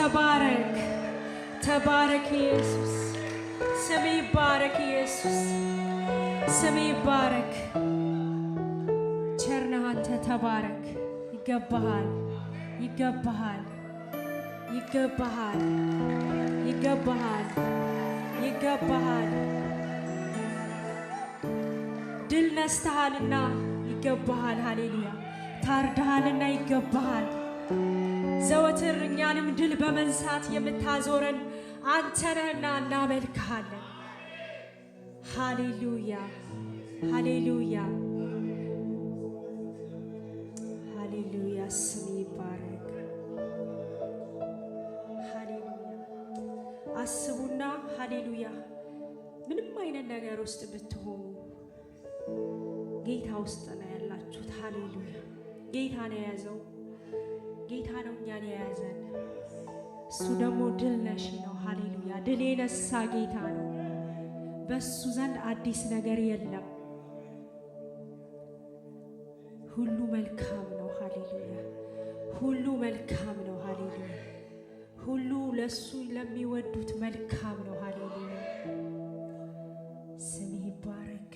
ተባረክ ተባረክ ኢየሱስ ስም ይባረክ ኢየሱስ ስም ይባረክ ቸርነህ አንተ ተባረክ ይገባሃል ይገባሃል ይገባሃል ይገባሃል ይገባሃል ድል ነስተሃልና ይገባሃል ሃሌሉያ ታርደሃልና ይገባሃል ዘወትር እኛንም ድል በመንሳት የምታዞረን አንተ ነህና እናመልክሃለን ሃሌሉያ ሃሌሉያ ሃሌሉያ ስም ይባረክ ሃሌሉያ አስቡና ሃሌሉያ ምንም አይነት ነገር ውስጥ ብትሆኑ ጌታ ውስጥ ነው ያላችሁት ሃሌሉያ ጌታ ነው የያዘው ጌታ ነው እኛን የያዘን እሱ ደግሞ ድል ነሺ ነው ሃሌሉያ ድል የነሳ ጌታ ነው በሱ ዘንድ አዲስ ነገር የለም ሁሉ መልካም ነው ሃሌሉያ ሁሉ መልካም ነው ሃሌሉያ ሁሉ ለሱ ለሚወዱት መልካም ነው ሃሌሉያ ስም ይባረክ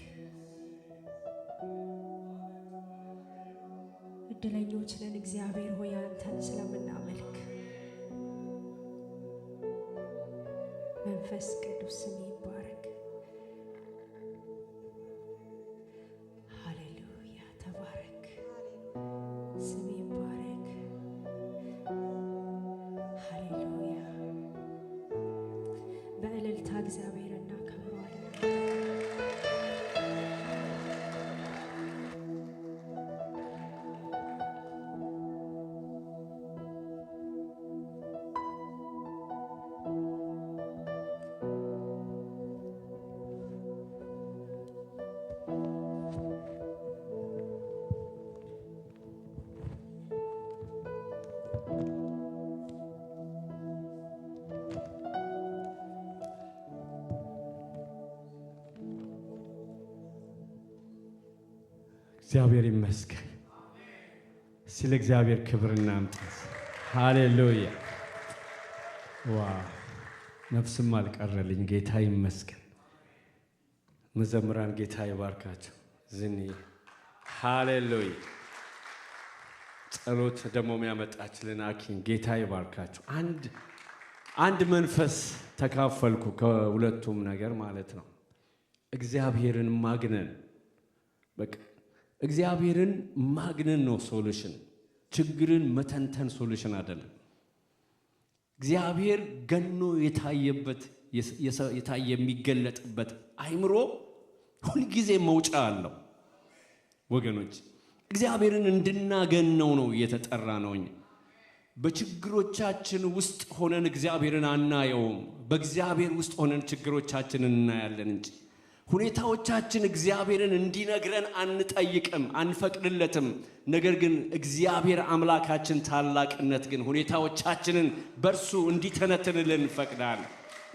እድለኞች ነን እግዚአብሔር ሆይ አንተን ስለምናመልክ መንፈስ ቅዱስ ስም ይባረክ ሃሌሉያ ተባረክ ስም ይባረክ ሃሌሉያ በእልልታ እግዚአብሔር እናከብረዋለን እግዚአብሔር ይመስገን ስለ እግዚአብሔር ክብርና አምጣት ሃሌሉያ ዋው ነፍስም አልቀረልኝ ጌታ ይመስገን መዘምራን ጌታ ይባርካቸው ዝኒ ሃሌሉያ ጸሎት ደግሞ የሚያመጣችልን አኪን ጌታ ይባርካቸው አንድ መንፈስ ተካፈልኩ ከሁለቱም ነገር ማለት ነው እግዚአብሔርን ማግነን በቃ እግዚአብሔርን ማግነን ነው ሶሉሽን ችግርን መተንተን ሶሉሽን አይደለም እግዚአብሔር ገኖ የታየበት የሚገለጥበት አይምሮ ሁሉ ጊዜ መውጫ አለው ወገኖች እግዚአብሔርን እንድናገነው ነው የተጠራ ነው በችግሮቻችን ውስጥ ሆነን እግዚአብሔርን አናየውም በእግዚአብሔር ውስጥ ሆነን ችግሮቻችንን እናያለን እንጂ ሁኔታዎቻችን እግዚአብሔርን እንዲነግረን አንጠይቅም አንፈቅድለትም ነገር ግን እግዚአብሔር አምላካችን ታላቅነት ግን ሁኔታዎቻችንን በርሱ እንዲተነተንልን ፈቅዳል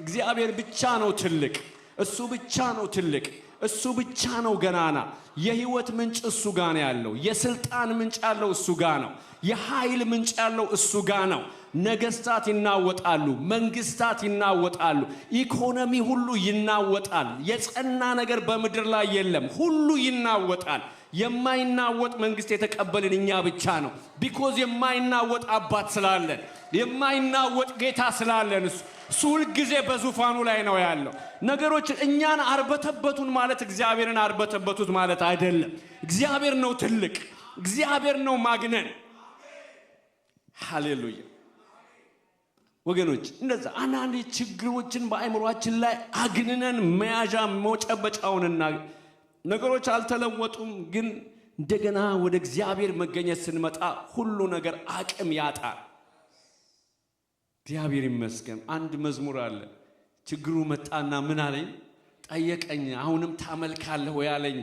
እግዚአብሔር ብቻ ነው ትልቅ እሱ ብቻ ነው ትልቅ እሱ ብቻ ነው ገናና የህይወት ምንጭ እሱ ጋር ነው ያለው የስልጣን ምንጭ ያለው እሱ ጋር ነው የኃይል ምንጭ ያለው እሱ ጋር ነው ነገስታት ይናወጣሉ መንግስታት ይናወጣሉ ኢኮኖሚ ሁሉ ይናወጣል የጸና ነገር በመድር ላይ የለም ሁሉ ይናወጣል የማይናወጥ መንግስት የተቀበልን እኛ ብቻ ነው ቢኮዝ የማይናወጥ አባት ስላለን የማይናወጥ ጌታ ስላለን እሱ ሁሉ ጊዜ በዙፋኑ ላይ ነው ያለው ነገሮች እኛን አርበተበቱን ማለት እግዚአብሔርን አርበተበቱት ማለት አይደለም እግዚአብሔር ነው ትልቅ እግዚአብሔር ነው ማግነን ሃሌሉያ ወገኖች እንደዛ አንዳንድ ችግሮችን በአይምሮአችን ላይ አግንነን መያዣ መጨበጫውንና ነገሮች አልተለወጡም ግን እንደገና ወደ እግዚአብሔር መገኘት ስንመጣ ሁሉ ነገር አቅም ያጣል እግዚአብሔር ይመስገን አንድ መዝሙር አለ ችግሩ መጣና ምን አለኝ ጠየቀኝ አሁንም ታመልካለህ ወይ አለኝ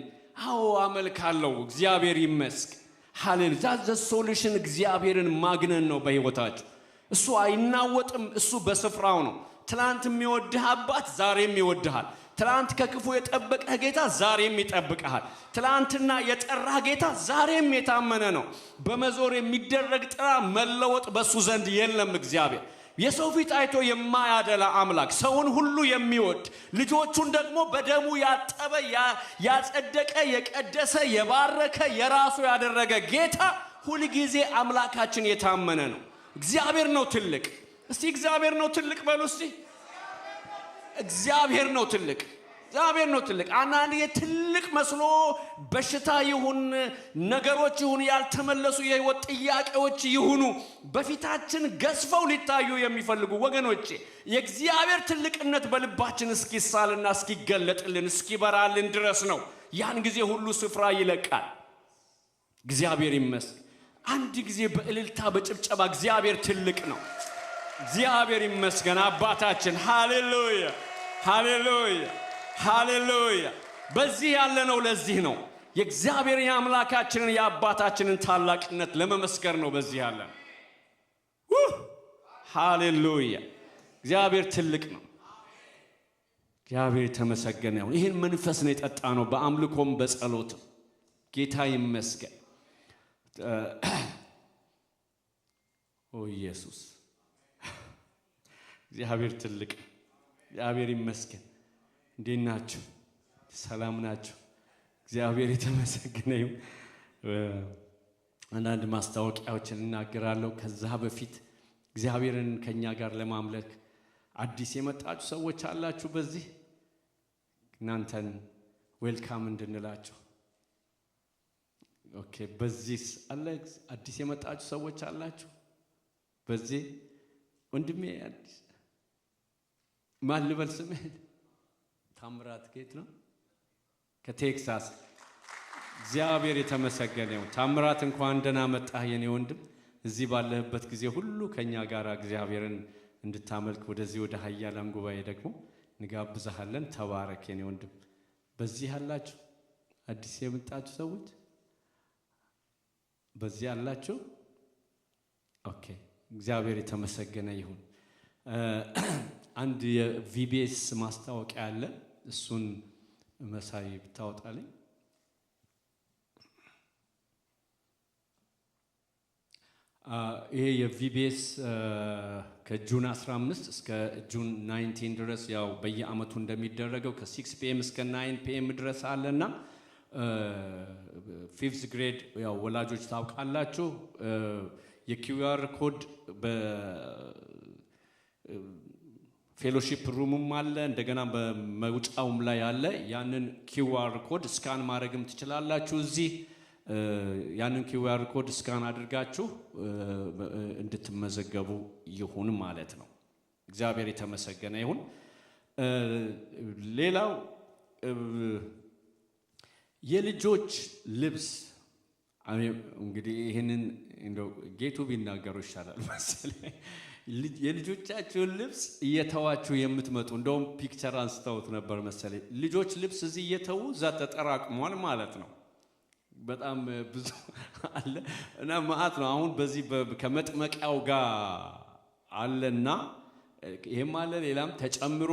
አዎ አመልካለሁ እግዚአብሔር ይመስገን ሃሌሉያ ዘ ሶሉሽን እግዚአብሔርን ማግነን ነው በህይወታችሁ እሱ አይናወጥም እሱ በስፍራው ነው ትላንት የሚወድህ አባት ዛሬም ይወድሃል ትላንት ከክፉ የጠበቀህ ጌታ ዛሬም ይጠብቀሃል ትላንትና የጠራህ ጌታ ዛሬም የታመነ ነው በመዞር የሚደረግ ጥራ መለወጥ በሱ ዘንድ የለም እግዚአብሔር የሰው ፊት አይቶ የማያደላ አምላክ፣ ሰውን ሁሉ የሚወድ ልጆቹን ደግሞ በደሙ ያጠበ ያጸደቀ የቀደሰ የባረከ የራሱ ያደረገ ጌታ ሁልጊዜ አምላካችን የታመነ ነው። እግዚአብሔር ነው ትልቅ። እስቲ እግዚአብሔር ነው ትልቅ በሉ እስቲ። እግዚአብሔር ነው ትልቅ። እግዚአብሔር ነው ትልቅ። አንዳንድ የትልቅ መስሎ በሽታ ይሁን ነገሮች ይሁን ያልተመለሱ የህይወት ጥያቄዎች ይሁኑ በፊታችን ገዝፈው ሊታዩ የሚፈልጉ ወገኖቼ የእግዚአብሔር ትልቅነት በልባችን እስኪሳልና እስኪገለጥልን እስኪበራልን ድረስ ነው። ያን ጊዜ ሁሉ ስፍራ ይለቃል። እግዚአብሔር ይመስገን። አንድ ጊዜ በእልልታ በጭብጨባ እግዚአብሔር ትልቅ ነው። እግዚአብሔር ይመስገን አባታችን። ሃሌሉያ ሃሌሉያ ሃሌሉያ። በዚህ ያለነው ለዚህ ነው የእግዚአብሔር የአምላካችንን የአባታችንን ታላቅነት ለመመስከር ነው። በዚህ ያለን ሃሌሉያ። እግዚአብሔር ትልቅ ነው። እግዚአብሔር የተመሰገነ ይሁን። ይህን መንፈስ ነው የጠጣ ነው በአምልኮም በጸሎትም። ጌታ ይመስገን። ኦ ኢየሱስ እግዚአብሔር ትልቅ። እግዚአብሔር ይመስገን። እንዴት ናችሁ? ሰላም ናችሁ? እግዚአብሔር የተመሰገነ ይሁን። አንዳንድ ማስታወቂያዎችን እናገራለሁ። ከዛ በፊት እግዚአብሔርን ከኛ ጋር ለማምለክ አዲስ የመጣችሁ ሰዎች አላችሁ። በዚህ እናንተን ዌልካም እንድንላችሁ። ኦኬ። በዚህ አለ አዲስ የመጣችሁ ሰዎች አላችሁ። በዚህ ወንድሜ አዲስ ማን ልበል ስምህ? ታምራት ጌት ነው ከቴክሳስ። እግዚአብሔር የተመሰገነ ይሁን። ታምራት እንኳን ደህና መጣህ የኔ ወንድም። እዚህ ባለህበት ጊዜ ሁሉ ከኛ ጋር እግዚአብሔርን እንድታመልክ ወደዚህ ወደ ኃያላን ጉባኤ ደግሞ እንጋብዛለን። ተባረክ የኔ ወንድም። በዚህ አላችሁ አዲስ የመጣችሁ ሰዎች በዚህ አላችሁ። ኦኬ። እግዚአብሔር የተመሰገነ ይሁን። አንድ የቪቢኤስ ማስታወቂያ አለ። እሱን መሳይ ብታወጣልኝ። ይሄ የቪቢኤስ ከጁን 15 እስከ ጁን 19 ድረስ ያው በየአመቱ እንደሚደረገው ከ6 ፒኤም እስከ 9 ፒኤም ድረስ አለና ፊፍዝ ግሬድ ያው ወላጆች ታውቃላችሁ። የኪውአር ኮድ ፌሎሺፕ ሩምም አለ፣ እንደገና በመውጫውም ላይ አለ። ያንን ኪውአር ኮድ ስካን ማድረግም ትችላላችሁ። እዚህ ያንን ኪውአር ኮድ ስካን አድርጋችሁ እንድትመዘገቡ ይሁን ማለት ነው። እግዚአብሔር የተመሰገነ ይሁን። ሌላው የልጆች ልብስ እንግዲህ ይህንን እንደው ጌቱ ቢናገሩ ይሻላል መሰለኝ። የልጆቻችሁን ልብስ እየተዋችሁ የምትመጡ እንደውም ፒክቸር አንስተውት ነበር መሰለኝ። ልጆች ልብስ እዚህ እየተዉ እዛ ተጠራቅሟል ማለት ነው። በጣም ብዙ አለ እና ማአት ነው። አሁን በዚህ ከመጥመቂያው ጋር አለና ይሄም አለ ሌላም ተጨምሮ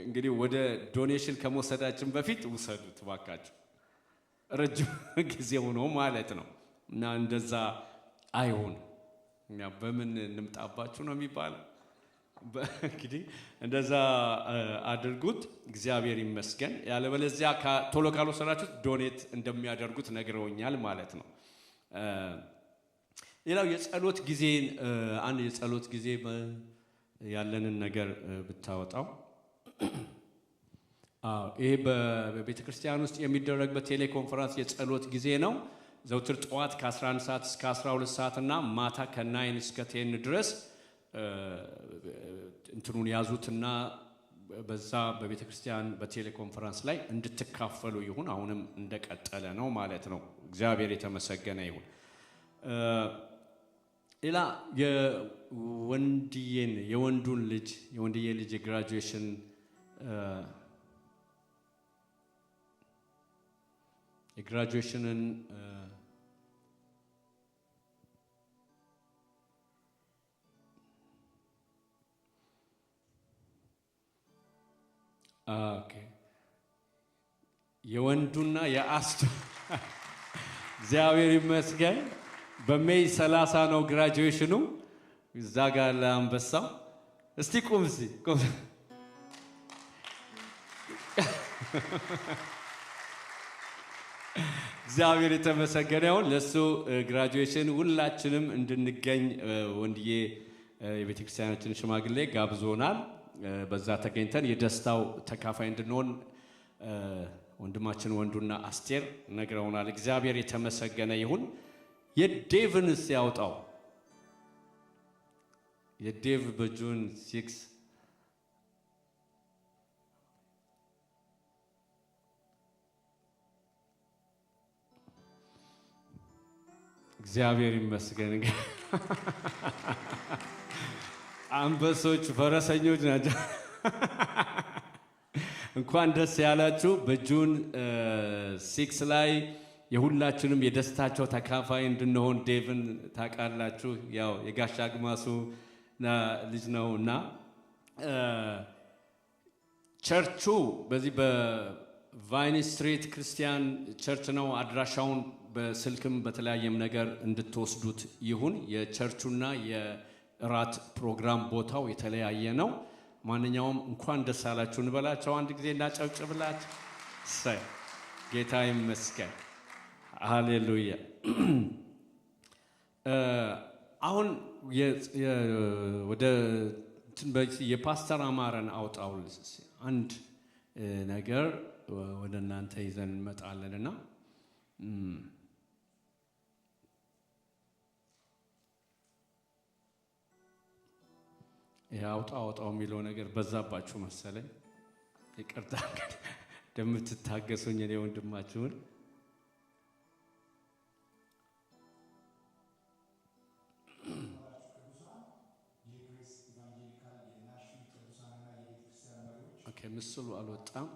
እንግዲህ ወደ ዶኔሽን ከመውሰዳችን በፊት ውሰዱት ባካችሁ። ረጅም ጊዜ ሆኖ ማለት ነው እና እንደዛ አይሁን። እኛ በምን እንምጣባችሁ ነው የሚባለው። እንግዲህ እንደዛ አድርጉት። እግዚአብሔር ይመስገን። ያለበለዚያ ቶሎ ካልወሰዳችሁት ዶኔት እንደሚያደርጉት ነግረውኛል ማለት ነው። ሌላው የጸሎት ጊዜ አንድ የጸሎት ጊዜ ያለንን ነገር ብታወጣው ይሄ በቤተ ክርስቲያን ውስጥ የሚደረግ በቴሌኮንፈረንስ የጸሎት ጊዜ ነው። ዘውትር ጠዋት ከ11 ሰዓት እስከ 12 ሰዓት እና ማታ ከ9 እስከ 10 ድረስ እንትኑን ያዙትና በዛ በቤተ ክርስቲያን በቴሌኮንፈረንስ ላይ እንድትካፈሉ ይሁን። አሁንም እንደቀጠለ ነው ማለት ነው። እግዚአብሔር የተመሰገነ ይሁን። ሌላ የወንዱን ልጅ የግራጁዌሽን የግራጁዌሽንን የወንዱና የአስቱ እግዚአብሔር ይመስገን በሜይ 30 ነው ግራጁዌሽኑ። እዛ ጋር ለአንበሳው እስቲ ቁም እስቲ ቁም። እግዚአብሔር የተመሰገነ ይሁን። ለሱ ግራጁዌሽን ሁላችንም እንድንገኝ ወንድዬ የቤተክርስቲያናችን ሽማግሌ ጋብዞናል። በዛ ተገኝተን የደስታው ተካፋይ እንድንሆን ወንድማችን ወንዱና አስቴር ነግረውናል። እግዚአብሔር የተመሰገነ ይሁን። የዴቭንስ ያውጣው። የዴቭ በጁን 6 እግዚአብሔር ይመስገን። አንበሶች ፈረሰኞች ናቸው። እንኳን ደስ ያላችሁ። በጁን 6 ላይ የሁላችንም የደስታቸው ተካፋይ እንድንሆን ዴቭን ታውቃላችሁ። ያው የጋሻ አግማሱ ልጅ ነውና ቸርቹ በዚህ በቫይን ስትሪት ክርስቲያን ቸርች ነው። አድራሻውን በስልክም በተለያየም ነገር እንድትወስዱት ይሁን። የቸርቹና የራት ፕሮግራም ቦታው የተለያየ ነው። ማንኛውም እንኳን ደስ አላችሁ እንበላቸው አንድ ጊዜ እናጨብጭብላችሁ። ጌታ ይመስገን። ሃሌሉያ። አሁን ወደ የፓስተር አማረን አውጣው አንድ ነገር ወደ እናንተ ይዘን እንመጣለንና አውጣው የሚለው ነገር በዛባችሁ መሰለኝ። ይቅርታ እንደምትታገሱኝ እኔ ወንድማችሁን ምስሉ አልወጣም።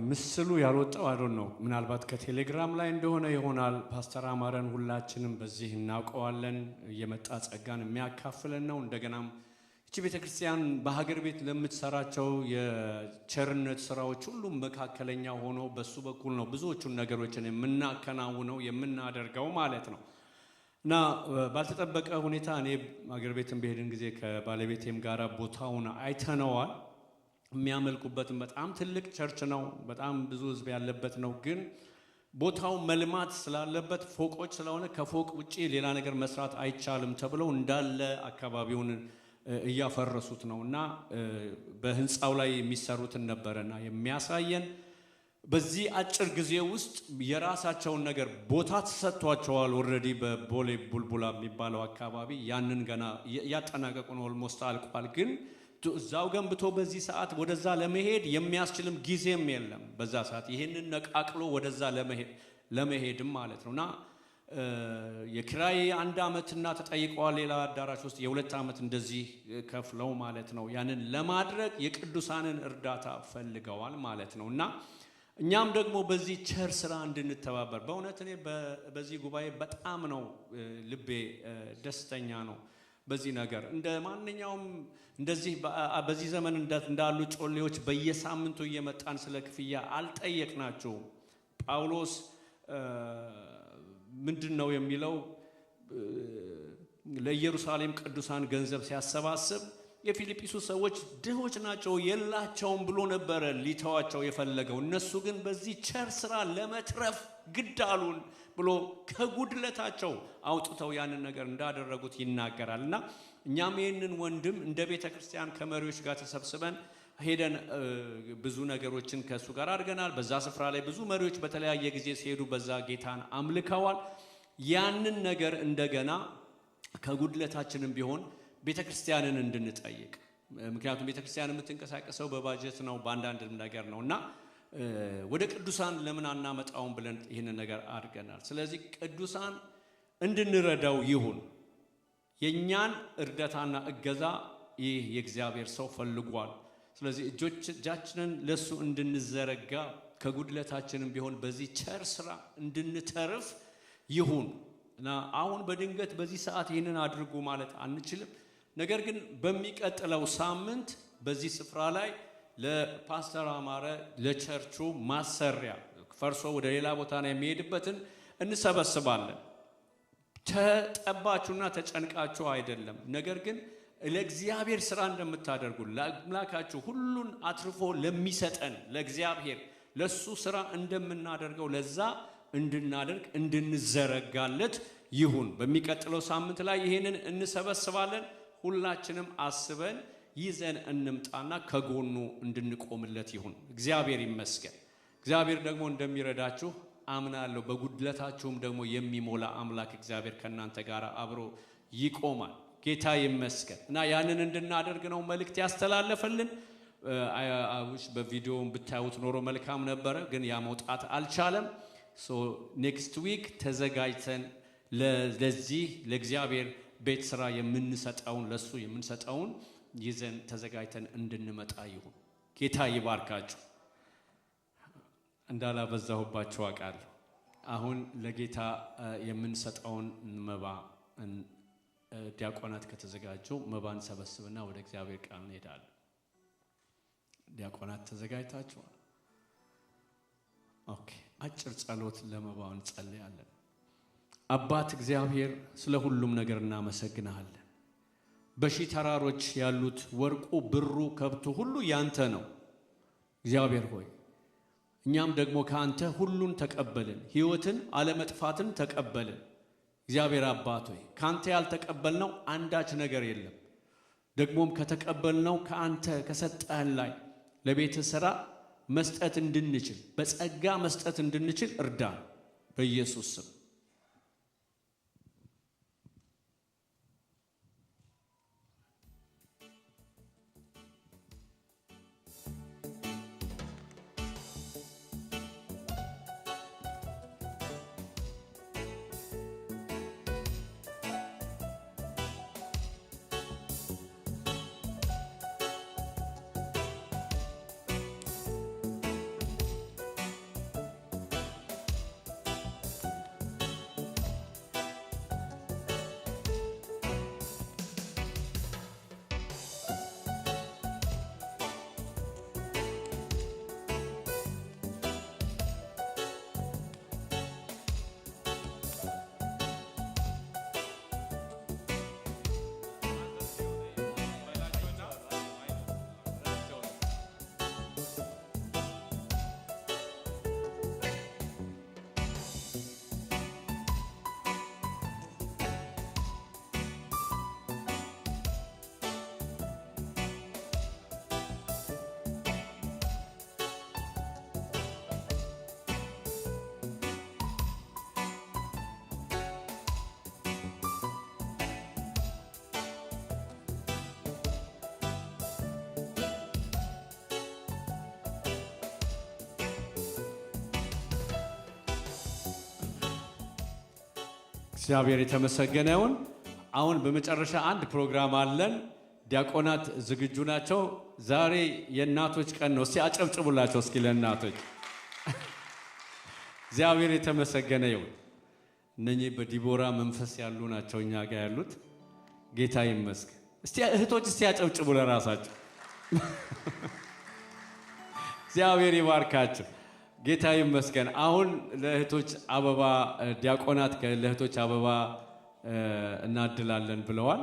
ምስሉ ያልወጣው አይደል ነው። ምናልባት ከቴሌግራም ላይ እንደሆነ ይሆናል። ፓስተር አማረን ሁላችንም በዚህ እናውቀዋለን። የመጣ ጸጋን የሚያካፍለን ነው። እንደገናም እቺ ቤተክርስቲያን በሀገር ቤት ለምትሰራቸው የቸርነት ስራዎች ሁሉም መካከለኛ ሆኖ በሱ በኩል ነው ብዙዎቹን ነገሮችን የምናከናውነው የምናደርገው ማለት ነው። እና ባልተጠበቀ ሁኔታ እኔ ሀገር ቤትን በሄድን ጊዜ ከባለቤቴም ጋር ቦታውን አይተነዋል። የሚያመልኩበትም በጣም ትልቅ ቸርች ነው። በጣም ብዙ ህዝብ ያለበት ነው። ግን ቦታው መልማት ስላለበት ፎቆች ስለሆነ ከፎቅ ውጪ ሌላ ነገር መስራት አይቻልም ተብለው እንዳለ አካባቢውን እያፈረሱት ነውና በህንጻው ላይ የሚሰሩትን ነበርና የሚያሳየን በዚህ አጭር ጊዜ ውስጥ የራሳቸውን ነገር ቦታ ተሰጥቷቸዋል። ኦልሬዲ በቦሌ ቡልቡላ የሚባለው አካባቢ ያንን ገና ያጠናቀቁ ነው። ኦልሞስት አልቋል። ግን እዛው ገንብቶ በዚህ ሰዓት ወደዛ ለመሄድ የሚያስችልም ጊዜም የለም። በዛ ሰዓት ይሄንን ነቃቅሎ ወደዛ ለመሄድም ማለት ነውና የኪራይ 1 ዓመትና ተጠይቀዋል። ሌላ አዳራሽ ውስጥ የ2 ዓመት እንደዚህ ከፍለው ማለት ነው። ያንን ለማድረግ የቅዱሳንን እርዳታ ፈልገዋል ማለት ነውና እኛም ደግሞ በዚህ ቸር ስራ እንድንተባበር በእውነት እኔ በዚህ ጉባኤ በጣም ነው ልቤ ደስተኛ ነው። በዚህ ነገር እንደ ማንኛውም እንደዚህ በዚህ ዘመን እንዳሉ ጮሌዎች በየሳምንቱ እየመጣን ስለ ክፍያ አልጠየቅናቸውም። ጳውሎስ ምንድነው የሚለው? ለኢየሩሳሌም ቅዱሳን ገንዘብ ሲያሰባስብ የፊልጵስዩስ ሰዎች ድሆች ናቸው የላቸውም ብሎ ነበረ ሊተዋቸው የፈለገው። እነሱ ግን በዚህ ቸር ስራ ለመትረፍ ግድ አሉን ብሎ ከጉድለታቸው አውጥተው ያንን ነገር እንዳደረጉት ይናገራልና እኛም ይህንን ወንድም እንደ ቤተ ክርስቲያን ከመሪዎች ጋር ተሰብስበን ሄደን ብዙ ነገሮችን ከእሱ ጋር አድርገናል። በዛ ስፍራ ላይ ብዙ መሪዎች በተለያየ ጊዜ ሲሄዱ በዛ ጌታን አምልከዋል። ያንን ነገር እንደገና ከጉድለታችንም ቢሆን ቤተ ክርስቲያንን እንድንጠይቅ፣ ምክንያቱም ቤተ ክርስቲያን የምትንቀሳቀሰው በባጀት ነው በአንዳንድ ነገር ነውና ወደ ቅዱሳን ለምን አናመጣውም ብለን ይህንን ነገር አድርገናል። ስለዚህ ቅዱሳን እንድንረዳው ይሁን። የእኛን እርዳታና እገዛ ይህ የእግዚአብሔር ሰው ፈልጓል። ስለዚህ እጃችንን ለሱ እንድንዘረጋ ከጉድለታችንም ቢሆን በዚህ ቸር ስራ እንድንተርፍ ይሁን እና አሁን በድንገት በዚህ ሰዓት ይህንን አድርጉ ማለት አንችልም። ነገር ግን በሚቀጥለው ሳምንት በዚህ ስፍራ ላይ ለፓስተር አማረ ለቸርቹ ማሰሪያ ፈርሶ ወደ ሌላ ቦታ ነው የሚሄድበትን እንሰበስባለን። ተጠባችሁና ተጨንቃችሁ አይደለም፣ ነገር ግን ለእግዚአብሔር ስራ እንደምታደርጉ ለአምላካችሁ ሁሉን አትርፎ ለሚሰጠን ለእግዚአብሔር ለሱ ስራ እንደምናደርገው ለዛ እንድናደርግ እንድንዘረጋለት ይሁን። በሚቀጥለው ሳምንት ላይ ይሄንን እንሰበስባለን። ሁላችንም አስበን ይዘን እንምጣና ከጎኑ እንድንቆምለት ይሁን። እግዚአብሔር ይመስገን። እግዚአብሔር ደግሞ እንደሚረዳችሁ አምናለሁ። በጉድለታችሁም ደግሞ የሚሞላ አምላክ እግዚአብሔር ከእናንተ ጋር አብሮ ይቆማል። ጌታ ይመስገን እና ያንን እንድናደርግ ነው መልእክት ያስተላለፈልን። አውሽ በቪዲዮውን ብታዩት ኖሮ መልካም ነበረ፣ ግን ያ መውጣት አልቻለም። ኔክስት ዊክ ተዘጋጅተን ለዚህ ለእግዚአብሔር ቤት ስራ የምንሰጠውን ለሱ የምንሰጠውን ይዘን ተዘጋጅተን እንድንመጣ ይሁን። ጌታ ይባርካችሁ። እንዳላበዛሁባችሁ አውቃለሁ። አሁን ለጌታ የምንሰጠውን መባ ዲያቆናት ከተዘጋጁ መባን ሰበስብና ወደ እግዚአብሔር ቃል እንሄዳለን። ዲያቆናት ተዘጋጅታችኋል? ኦኬ። አጭር ጸሎት ለመባው እንጸልያለን። አባት እግዚአብሔር ስለ ሁሉም ነገር እናመሰግናለን። በሺህ ተራሮች ያሉት ወርቁ፣ ብሩ፣ ከብቱ ሁሉ ያንተ ነው። እግዚአብሔር ሆይ እኛም ደግሞ ካንተ ሁሉን ተቀበልን፣ ሕይወትን አለመጥፋትን ተቀበልን። እግዚአብሔር አባት ሆይ ካንተ ያልተቀበልነው አንዳች ነገር የለም። ደግሞም ከተቀበልነው ካንተ ከሰጠህን ላይ ለቤት ሥራ መስጠት እንድንችል በጸጋ መስጠት እንድንችል እርዳን በኢየሱስ ስም። እግዚአብሔር የተመሰገነ ይሁን። አሁን በመጨረሻ አንድ ፕሮግራም አለን። ዲያቆናት ዝግጁ ናቸው? ዛሬ የእናቶች ቀን ነው። እስቲ አጨብጭቡላቸው እስኪ ለእናቶች። እግዚአብሔር የተመሰገነ ይሁን። እነኚህ በዲቦራ መንፈስ ያሉ ናቸው እኛ ጋር ያሉት። ጌታ ይመስገን። እስቲ እህቶች እስቲ አጨብጭቡ ለራሳቸው። እግዚአብሔር ይባርካቸው። ጌታ ይመስገን። አሁን ለእህቶች አበባ ዲያቆናት ለእህቶች አበባ እናድላለን ብለዋል።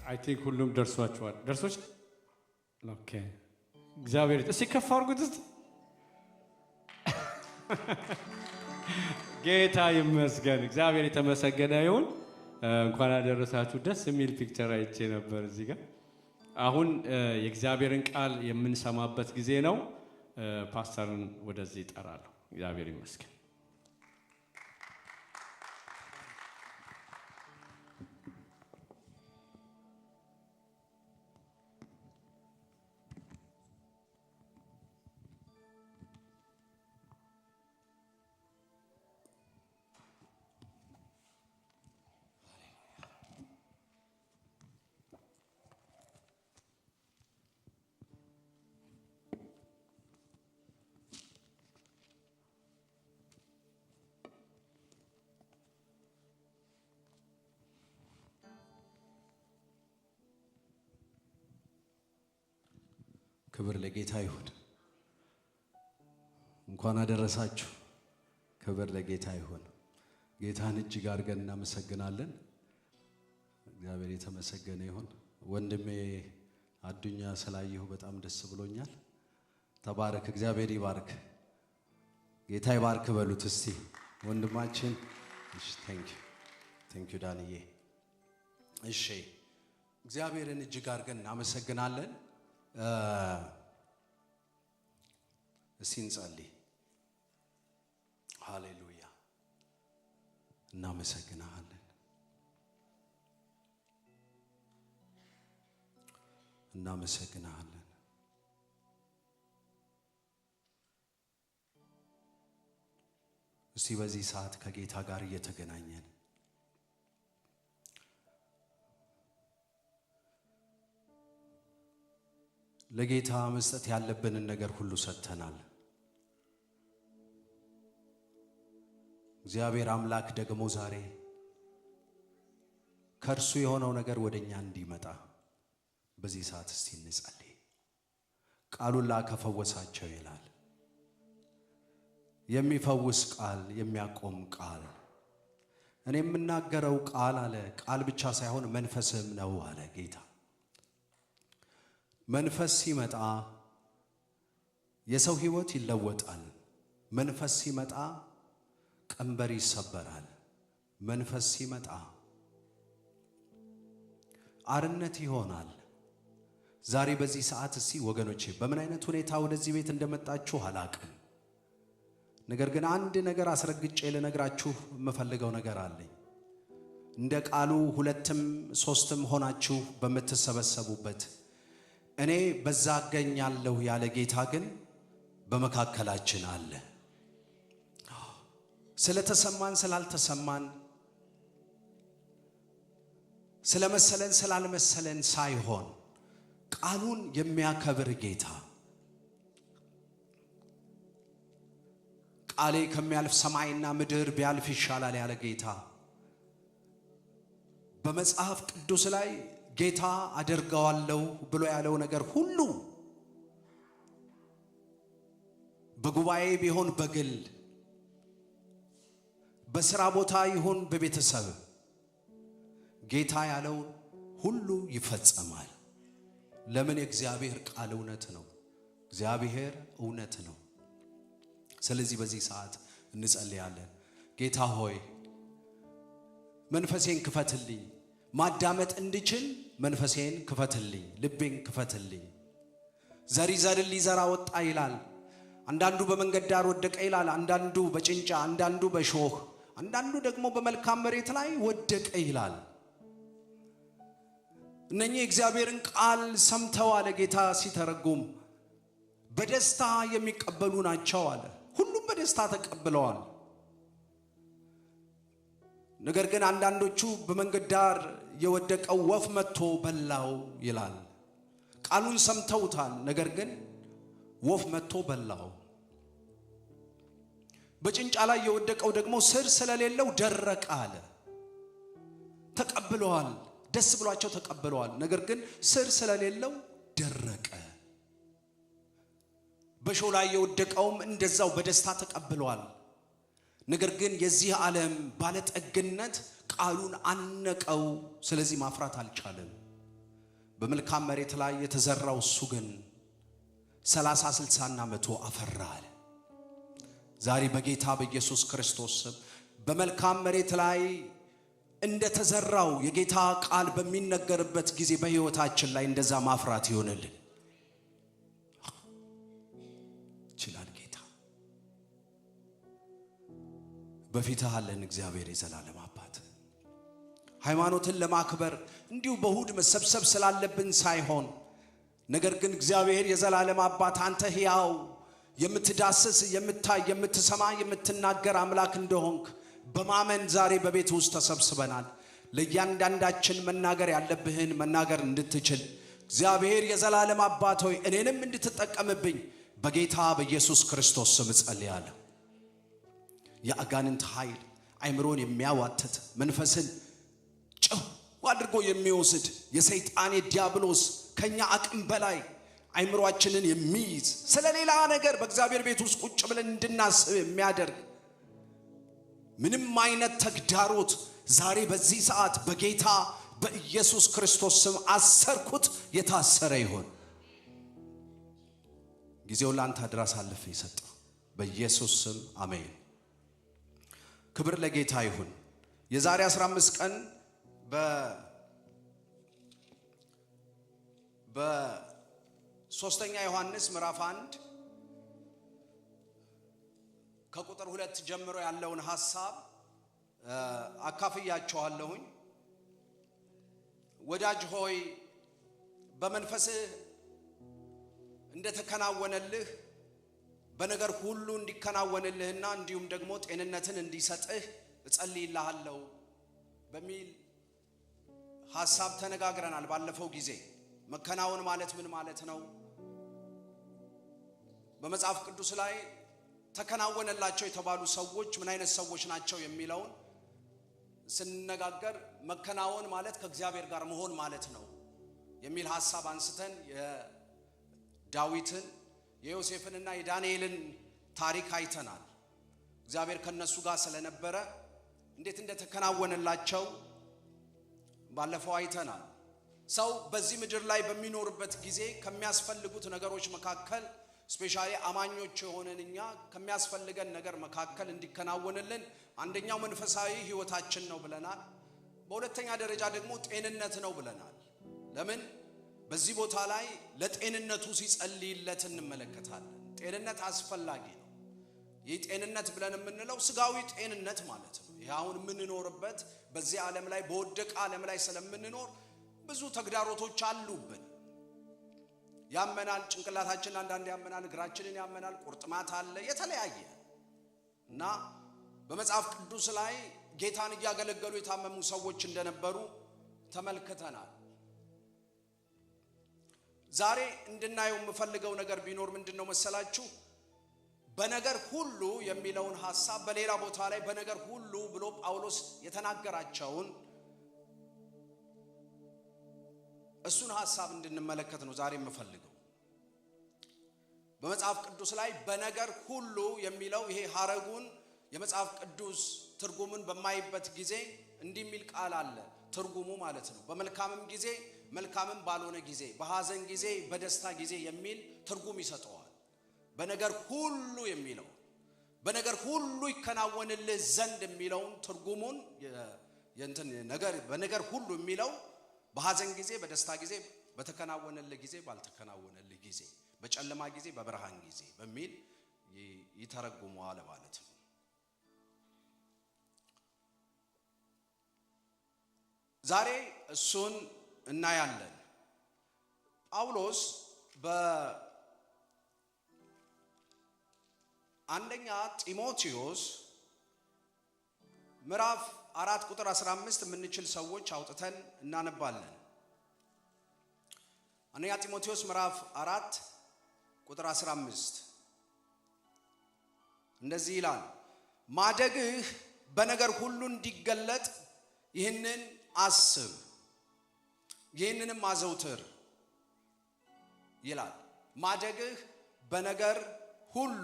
አይ ቲንክ ሁሉም ደርሷቸዋል። ደርሶች ኦኬ። እግዚአብሔር እስኪ ከፍ አድርጉት እስቲ። ጌታ ይመስገን። እግዚአብሔር የተመሰገነ ይሁን። እንኳን አደረሳችሁ። ደስ የሚል ፒክቸር አይቼ ነበር እዚህ ጋር። አሁን የእግዚአብሔርን ቃል የምንሰማበት ጊዜ ነው። ፓስተርን ወደዚህ እጠራለሁ። እግዚአብሔር ይመስገን። ክብር ለጌታ ይሁን። እንኳን አደረሳችሁ። ክብር ለጌታ ይሁን። ጌታን እጅግ አድርገን እናመሰግናለን። እግዚአብሔር የተመሰገነ ይሁን። ወንድሜ አዱኛ ስላየሁ በጣም ደስ ብሎኛል። ተባረክ። እግዚአብሔር ይባርክ። ጌታ ይባርክ በሉት እስቲ ወንድማችን። እሺ ቴንክ ዩ ዳንዬ። እሺ እግዚአብሔርን እጅግ አድርገን እናመሰግናለን። እስቲ እንጸልይ። ሃሌሉያ እናመሰግናለን እናመሰግናለን እስቲ በዚህ ሰዓት ከጌታ ጋር እየተገናኘን ለጌታ መስጠት ያለብንን ነገር ሁሉ ሰጥተናል እግዚአብሔር አምላክ ደግሞ ዛሬ ከእርሱ የሆነው ነገር ወደኛ እንዲመጣ በዚህ ሰዓት እስቲ እንጸልይ ቃሉን ላከፈወሳቸው ይላል የሚፈውስ ቃል የሚያቆም ቃል እኔ የምናገረው ቃል አለ ቃል ብቻ ሳይሆን መንፈስም ነው አለ ጌታ መንፈስ ሲመጣ የሰው ሕይወት ይለወጣል መንፈስ ሲመጣ ቀንበር ይሰበራል መንፈስ ሲመጣ አርነት ይሆናል ዛሬ በዚህ ሰዓት እስቲ ወገኖቼ በምን አይነት ሁኔታ ወደዚህ ቤት እንደመጣችሁ አላቅም ነገር ግን አንድ ነገር አስረግጬ ለነግራችሁ የምፈልገው ነገር አለኝ እንደ ቃሉ ሁለትም ሶስትም ሆናችሁ በመተሰበሰቡበት እኔ በዛ አገኛለሁ ያለ ጌታ ግን በመካከላችን አለ ስለተሰማን ስላልተሰማን ስለመሰለን ስላልመሰለን ሳይሆን ቃሉን የሚያከብር ጌታ ቃሌ ከሚያልፍ ሰማይና ምድር ቢያልፍ ይሻላል ያለ ጌታ በመጽሐፍ ቅዱስ ላይ ጌታ አደርገዋለሁ ብሎ ያለው ነገር ሁሉ በጉባኤ ቢሆን በግል በስራ ቦታ ይሁን በቤተሰብ ጌታ ያለው ሁሉ ይፈጸማል ለምን የእግዚአብሔር ቃል እውነት ነው እግዚአብሔር እውነት ነው ስለዚህ በዚህ ሰዓት እንጸልያለን ጌታ ሆይ መንፈሴን ክፈትልኝ ማዳመጥ እንድችል መንፈሴን ክፈትልኝ ልቤን ክፈትልኝ ዘሪ ሊዘራ ወጣ ይላል አንዳንዱ በመንገድ ዳር ወደቀ ይላል አንዳንዱ በጭንጫ አንዳንዱ በሾህ አንዳንዱ ደግሞ በመልካም መሬት ላይ ወደቀ ይላል እነኚህ እግዚአብሔርን ቃል ሰምተው አለ ጌታ ሲተረጉም በደስታ የሚቀበሉ ናቸው አለ ሁሉም በደስታ ተቀብለዋል ነገር ግን አንዳንዶቹ በመንገድ ዳር የወደቀው ወፍ መጥቶ በላው ይላል ቃሉን ሰምተውታል ነገር ግን ወፍ መጥቶ በላው በጭንጫ ላይ የወደቀው ደግሞ ስር ስለሌለው ደረቀ አለ ተቀብለዋል ደስ ብሏቸው ተቀብለዋል ነገር ግን ስር ስለሌለው ደረቀ በሾህ ላይ የወደቀውም እንደዛው በደስታ ተቀብለዋል ነገር ግን የዚህ ዓለም ባለጠግነት ቃሉን አነቀው ስለዚህ ማፍራት አልቻለም በመልካም መሬት ላይ የተዘራው እሱ ግን 30 60 እና 100 አፈራ አለ ዛሬ በጌታ በኢየሱስ ክርስቶስ በመልካም መሬት ላይ እንደተዘራው የጌታ ቃል በሚነገርበት ጊዜ በሕይወታችን ላይ እንደዛ ማፍራት ይሆንልን ይችላል ጌታ በፊትህ አለን እግዚአብሔር የዘላለም አባት ሃይማኖትን ለማክበር እንዲሁ በእሁድ መሰብሰብ ስላለብን ሳይሆን ነገር ግን እግዚአብሔር የዘላለም አባት አንተ ሕያው የምትዳስስ የምታይ የምትሰማ የምትናገር አምላክ እንደሆንክ በማመን ዛሬ በቤት ውስጥ ተሰብስበናል ለእያንዳንዳችን መናገር ያለብህን መናገር እንድትችል እግዚአብሔር የዘላለም አባት ሆይ እኔንም እንድትጠቀምብኝ በጌታ በኢየሱስ ክርስቶስ ስም ጸልያለሁ የአጋንንት ኃይል አይምሮን የሚያዋትት መንፈስን ጭው አድርጎ የሚወስድ የሰይጣን የዲያብሎስ ከኛ አቅም በላይ አይምሮአችንን የሚይዝ ስለሌላ ነገር በእግዚአብሔር ቤት ውስጥ ቁጭ ብለን እንድናስብ የሚያደርግ ምንም አይነት ተግዳሮት ዛሬ በዚህ ሰዓት በጌታ በኢየሱስ ክርስቶስ ስም አሰርኩት የታሰረ ይሆን ጊዜው ላንተ አድራስ አለፈ ይሰጥ በኢየሱስ ስም አሜን ክብር ለጌታ ይሁን የዛሬ 15 ቀን በሶስተኛ ዮሐንስ ምዕራፍ 1 ከቁጥር 2 ጀምሮ ያለውን ሐሳብ አካፍያችኋለሁኝ። ወዳጅ ሆይ በመንፈስህ እንደተከናወነልህ በነገር ሁሉ እንዲከናወንልህና እንዲሁም ደግሞ ጤንነትን እንዲሰጥህ እጸልይልሃለሁ በሚል ሐሳብ ተነጋግረናል ባለፈው ጊዜ። መከናወን ማለት ምን ማለት ነው? በመጽሐፍ ቅዱስ ላይ ተከናወነላቸው የተባሉ ሰዎች ምን አይነት ሰዎች ናቸው የሚለውን ስንነጋገር መከናወን ማለት ከእግዚአብሔር ጋር መሆን ማለት ነው የሚል ሐሳብ አንስተን የዳዊትን የዮሴፍንና የዳንኤልን ታሪክ አይተናል። እግዚአብሔር ከነሱ ጋር ስለነበረ እንዴት እንደተከናወነላቸው ባለፈው አይተናል። ሰው በዚህ ምድር ላይ በሚኖርበት ጊዜ ከሚያስፈልጉት ነገሮች መካከል ስፔሻሊ አማኞች የሆነን እኛ ከሚያስፈልገን ነገር መካከል እንዲከናወንልን አንደኛው መንፈሳዊ ህይወታችን ነው ብለናል። በሁለተኛ ደረጃ ደግሞ ጤንነት ነው ብለናል። ለምን በዚህ ቦታ ላይ ለጤንነቱ ሲጸልይለት እንመለከታለን። ጤንነት አስፈላጊ ነው። ይህ ጤንነት ብለን የምንለው ስጋዊ ጤንነት ማለት ነው። ይህ አሁን የምንኖርበት በዚህ ዓለም ላይ በወደቀ ዓለም ላይ ስለምንኖር ብዙ ተግዳሮቶች አሉብን። ያመናል፣ ጭንቅላታችን አንዳንዴ ያመናል፣ እግራችንን ያመናል፣ ቁርጥማት አለ፣ የተለያየ እና በመጽሐፍ ቅዱስ ላይ ጌታን እያገለገሉ የታመሙ ሰዎች እንደነበሩ ተመልክተናል። ዛሬ እንድናየው የምፈልገው ነገር ቢኖር ምንድነው መሰላችሁ? በነገር ሁሉ የሚለውን ሐሳብ በሌላ ቦታ ላይ በነገር ሁሉ ብሎ ጳውሎስ የተናገራቸውን እሱን ሐሳብ እንድንመለከት ነው ዛሬ የምፈልገው። በመጽሐፍ ቅዱስ ላይ በነገር ሁሉ የሚለው ይሄ ሐረጉን የመጽሐፍ ቅዱስ ትርጉምን በማይበት ጊዜ እንዲህ የሚል ቃል አለ። ትርጉሙ ማለት ነው በመልካምም ጊዜ መልካምም ባልሆነ ጊዜ፣ በሐዘን ጊዜ በደስታ ጊዜ የሚል ትርጉም ይሰጠዋል። በነገር ሁሉ የሚለው በነገር ሁሉ ይከናወንልህ ዘንድ የሚለውን ትርጉሙን ነገር በነገር ሁሉ የሚለው በሐዘን ጊዜ በደስታ ጊዜ፣ በተከናወነልህ ጊዜ ባልተከናወነልህ ጊዜ፣ በጨለማ ጊዜ በብርሃን ጊዜ በሚል ይተረጉመዋል ማለት ነው። ዛሬ እሱን እናያለን። ጳውሎስ በአንደኛ ጢሞቴዎስ ምዕራፍ 4 ቁጥር 15 የምንችል ሰዎች አውጥተን እናነባለን። አንደኛ ጢሞቴዎስ ምዕራፍ 4 ቁጥር 15 እንደዚህ ይላል፣ ማደግህ በነገር ሁሉ እንዲገለጥ ይህንን አስብ፣ ይህንንም አዘውትር ይላል። ማደግህ በነገር ሁሉ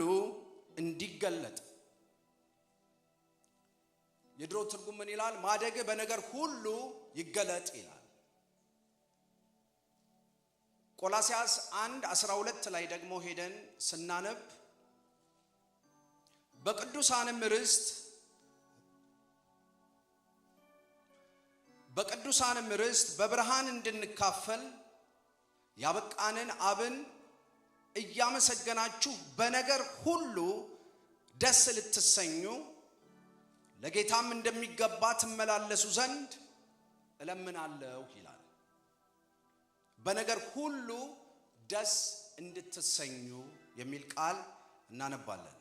እንዲገለጥ። የድሮ ትርጉም ምን ይላል? ማደግህ በነገር ሁሉ ይገለጥ ይላል። ቆላስያስ 1:12 ላይ ደግሞ ሄደን ስናነብ በቅዱሳንም ርስት በብርሃን እንድንካፈል ያበቃንን አብን እያመሰገናችሁ በነገር ሁሉ ደስ ልትሰኙ ለጌታም እንደሚገባ ትመላለሱ ዘንድ እለምናለሁ ይላል። በነገር ሁሉ ደስ እንድትሰኙ የሚል ቃል እናነባለን።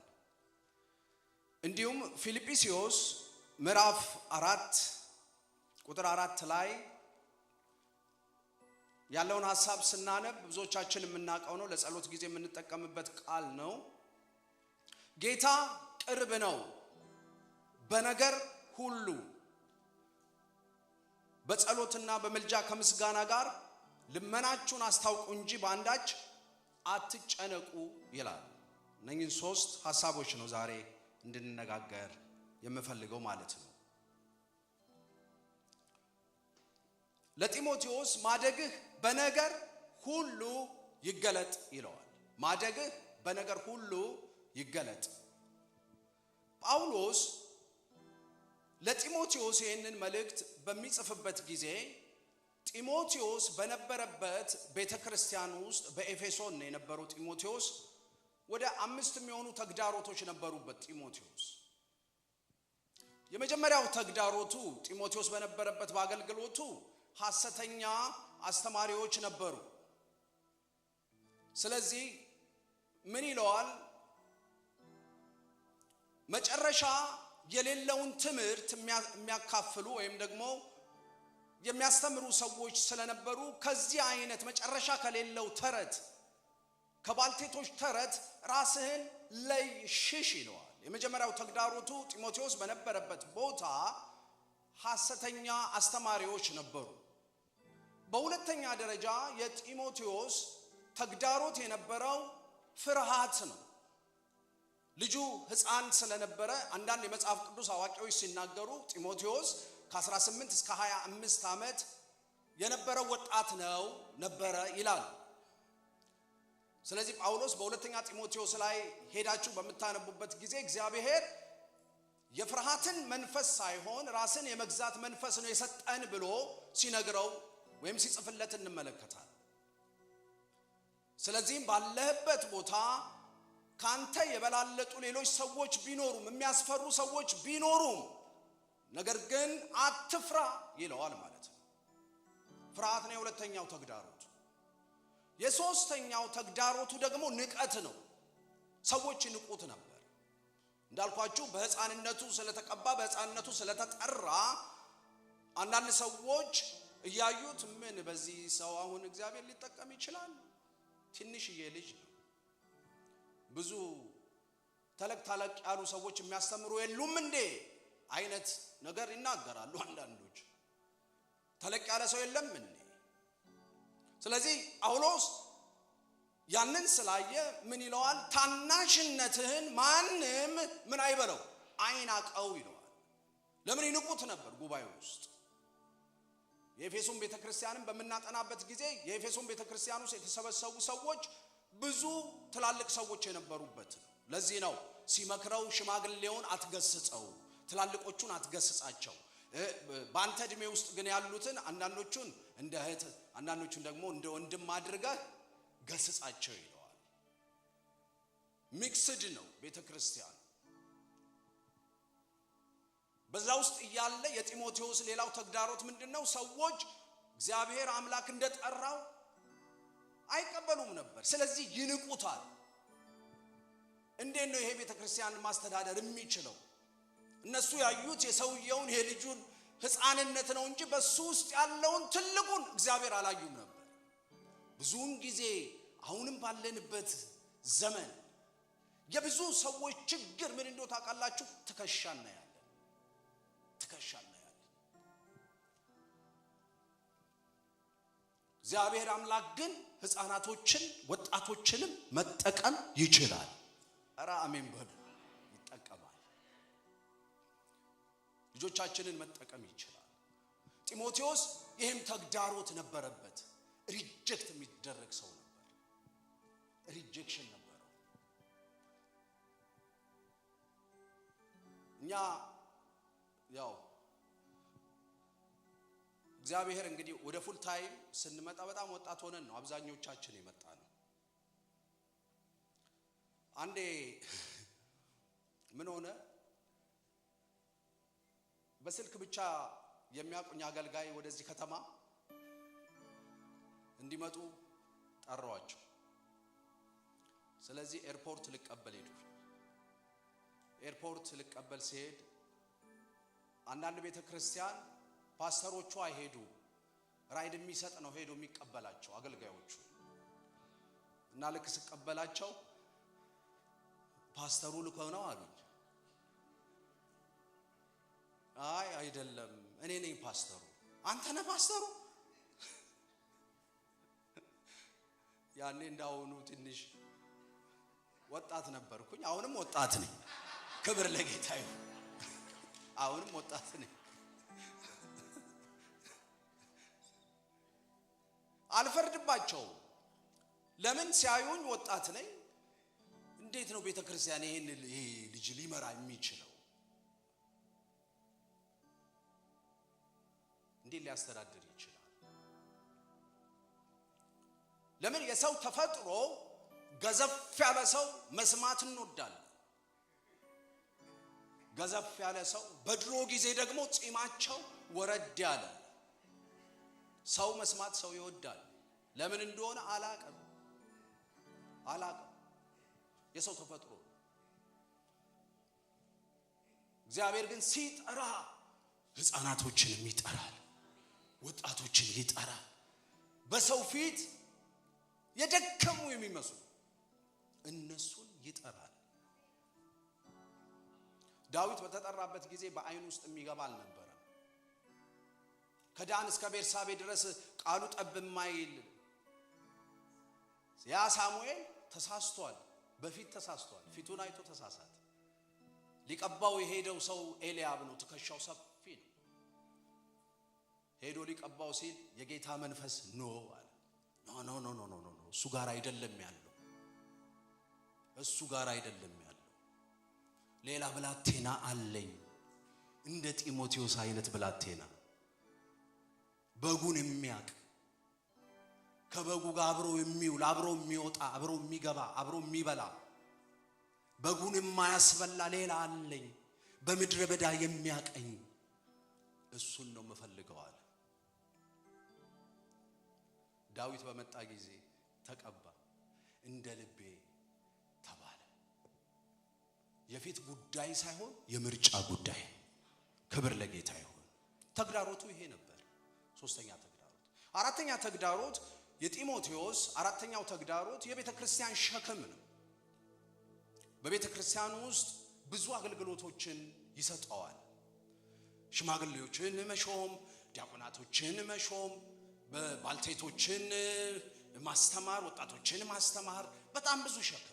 እንዲሁም ፊልጵስዩስ ምዕራፍ 4 ቁጥር 4 ላይ ያለውን ሐሳብ ስናነብ ብዙዎቻችን የምናውቀው ነው። ለጸሎት ጊዜ የምንጠቀምበት ቃል ነው። ጌታ ቅርብ ነው፣ በነገር ሁሉ በጸሎትና በመልጃ ከምስጋና ጋር ልመናችሁን አስታውቁ እንጂ በአንዳች አትጨነቁ ይላል። እነኚህን 3 ሐሳቦች ነው ዛሬ እንድንነጋገር የምፈልገው ማለት ነው። ለጢሞቴዎስ ማደግህ በነገር ሁሉ ይገለጥ ይለዋል። ማደግህ በነገር ሁሉ ይገለጥ። ጳውሎስ ለጢሞቴዎስ ይህንን መልእክት በሚጽፍበት ጊዜ ጢሞቴዎስ በነበረበት ቤተክርስቲያን ውስጥ በኤፌሶን ነው የነበረው። ጢሞቴዎስ ወደ 5 የሚሆኑ ተግዳሮቶች ነበሩበት ጢሞቴዎስ። የመጀመሪያው ተግዳሮቱ ጢሞቴዎስ በነበረበት በአገልግሎቱ ሐሰተኛ አስተማሪዎች ነበሩ። ስለዚህ ምን ይለዋል? መጨረሻ የሌለውን ትምህርት የሚያካፍሉ ወይም ደግሞ የሚያስተምሩ ሰዎች ስለነበሩ ከዚህ አይነት መጨረሻ ከሌለው ተረት ከባልቴቶች ተረት ራስህን ለይ ሽሽ ይለዋል። የመጀመሪያው ተግዳሮቱ ጢሞቴዎስ በነበረበት ቦታ ሐሰተኛ አስተማሪዎች ነበሩ። በሁለተኛ ደረጃ የጢሞቴዎስ ተግዳሮት የነበረው ፍርሃት ነው። ልጁ ሕፃን ስለነበረ አንዳንድ የመጽሐፍ ቅዱስ አዋቂዎች ሲናገሩ ጢሞቴዎስ ከ18 እስከ 25 ዓመት የነበረው ወጣት ነበረ ይላል። ስለዚህ ጳውሎስ በሁለተኛ ጢሞቴዎስ ላይ ሄዳችሁ በምታነቡበት ጊዜ እግዚአብሔር የፍርሃትን መንፈስ ሳይሆን ራስን የመግዛት መንፈስ ነው የሰጠን ብሎ ሲነግረው ወይም ሲጽፍለት እንመለከታለን። ስለዚህም ባለህበት ቦታ ካንተ የበላለጡ ሌሎች ሰዎች ቢኖሩም የሚያስፈሩ ሰዎች ቢኖሩም ነገር ግን አትፍራ ይለዋል ማለት ነው። ፍርሃት ነው የሁለተኛው ተግዳሮቱ። የሶስተኛው ተግዳሮቱ ደግሞ ንቀት ነው። ሰዎች ይንቁት ነበር። እንዳልኳችሁ በሕፃንነቱ ስለተቀባ በሕፃንነቱ ስለተጠራ አንዳንድ ሰዎች እያዩት ምን በዚህ ሰው አሁን እግዚአብሔር ሊጠቀም ይችላል፣ ትንሽዬ ልጅ ነው። ብዙ ተለቅ ያሉ ሰዎች የሚያስተምሩ የሉም እንዴ አይነት ነገር ይናገራሉ አንዳንዶች። ተለቅ ያለ ሰው የለም እንዴ? ስለዚህ ጳውሎስ ያንን ስላየ ምን ይለዋል? ታናሽነትህን ማንም ምን አይበለው አይናቀው ይለዋል። ለምን ይንቁት ነበር ጉባኤ ውስጥ። የኤፌሶን ቤተክርስቲያንን በምናጠናበት ጊዜ የኤፌሶን ቤተክርስቲያን ውስጥ የተሰበሰቡ ሰዎች ብዙ ትላልቅ ሰዎች የነበሩበት ነው። ለዚህ ነው ሲመክረው ሽማግሌውን አትገስጸው፣ ትላልቆቹን አትገስጻቸው፣ በአንተ ዕድሜ ውስጥ ግን ያሉትን አንዳንዶቹን እንደ እህት አንዳንዶቹን ደግሞ እንደ ወንድም አድርገህ ገስጻቸው ይለዋል። ሚክስድ ነው ቤተክርስቲያን። በዛ ውስጥ እያለ የጢሞቴዎስ ሌላው ተግዳሮት ምንድነው? ሰዎች እግዚአብሔር አምላክ እንደጠራው አይቀበሉም ነበር። ስለዚህ ይንቁታል። እንዴት ነው ይሄ ቤተክርስቲያን ማስተዳደር የሚችለው? እነሱ ያዩት የሰውየውን የልጁን ሕፃንነት ነው እንጂ በሱ ውስጥ ያለውን ትልቁን እግዚአብሔር አላዩም ነበር። ብዙውን ጊዜ አሁንም ባለንበት ዘመን የብዙ ሰዎች ችግር ምን እንደው ታውቃላችሁ? ትከሻ እናያለን። እግዚአብሔር አምላክ ግን ሕፃናቶችን ወጣቶችንም መጠቀም ይችላል። ኧረ አሜን በሉ። ይጠቀማል። ልጆቻችንን መጠቀም ይችላል። ጢሞቴዎስ ይህም ተግዳሮት ነበረበት። ሪጀክት የሚደረግ ሰው ነበር። ሪጀክሽን ነበረው። እኛ ያው እግዚአብሔር እንግዲህ ወደ ፉል ታይም ስንመጣ በጣም ወጣት ሆነን ነው አብዛኞቻችን የመጣ ነው። አንዴ ምን ሆነ፣ በስልክ ብቻ የሚያውቁኝ አገልጋይ ወደዚህ ከተማ እንዲመጡ ጠራዋቸው። ስለዚህ ኤርፖርት ልቀበል ሄዱ። ኤርፖርት ልቀበል ሲሄድ አንዳንድ ቤተክርስቲያን ፓስተሮቹ አይሄዱ፣ ራይድ የሚሰጥ ነው ሄዶ የሚቀበላቸው አገልጋዮቹ። እና ልክ ስቀበላቸው ፓስተሩ ልከው ነው አሉኝ። አይ አይደለም እኔ ነኝ ፓስተሩ። አንተ ነህ ፓስተሩ? ያኔ እንዳሁኑ ትንሽ ወጣት ነበርኩኝ። አሁንም ወጣት ነኝ። ክብር ለጌታ ይሁን። አሁንም ወጣት ነኝ። አልፈርድባቸውም። ለምን ሲያዩኝ ወጣት ነኝ። እንዴት ነው ቤተክርስቲያን ይሄ ልጅ ሊመራ የሚችለው? እንዴት ሊያስተዳድር ይችላል? ለምን የሰው ተፈጥሮ ገዘፍ ያለ ሰው መስማት እንወዳለን። ገዘፍ ያለ ሰው በድሮ ጊዜ ደግሞ ጺማቸው ወረድ ያለ ሰው መስማት ሰው ይወዳል። ለምን እንደሆነ አላቀም የሰው ተፈጥሮ። እግዚአብሔር ግን ሲጠራ ሕፃናቶችንም ይጠራል፣ ወጣቶችን ይጠራል። በሰው ፊት የደከሙ የሚመስሉ እነሱን ይጠራል። ዳዊት በተጠራበት ጊዜ በዓይኑ ውስጥ የሚገባ አልነበረም። ከዳን እስከ ቤርሳቤ ድረስ ቃሉ ጠብ የማይል ያ ሳሙኤል ተሳስቷል። በፊት ተሳስቷል። ፊቱን አይቶ ተሳሳተ። ሊቀባው የሄደው ሰው ኤልያብ ነው። ትከሻው ሰፊ ነው። ሄዶ ሊቀባው ሲል የጌታ መንፈስ ኖ አለ። ኖ እሱ ጋር አይደለም ያለው፣ እሱ ጋር አይደለም ያለው። ሌላ ብላቴና አለኝ፣ እንደ ጢሞቴዎስ አይነት ብላቴና፣ በጉን የሚያቅ ከበጉ ጋር አብሮ የሚውል አብሮ የሚወጣ አብሮ የሚገባ አብሮ የሚበላ በጉን የማያስበላ ሌላ አለኝ፣ በምድረ በዳ የሚያቀኝ እሱን ነው የምፈልገው አለ። ዳዊት በመጣ ጊዜ ተቀባ፣ እንደ ልቤ ተባለ። የፊት ጉዳይ ሳይሆን የምርጫ ጉዳይ። ክብር ለጌታ ይሁን። ተግዳሮቱ ይሄ ነበር። ሶስተኛ ተግዳሮት። አራተኛ ተግዳሮት የጢሞቴዎስ አራተኛው ተግዳሮት የቤተ ክርስቲያን ሸክም ነው። በቤተ ክርስቲያን ውስጥ ብዙ አገልግሎቶችን ይሰጠዋል። ሽማግሌዎችን መሾም፣ ዲያቆናቶችን መሾም፣ ባልቴቶችን ማስተማር፣ ወጣቶችን ማስተማር፣ በጣም ብዙ ሸክም።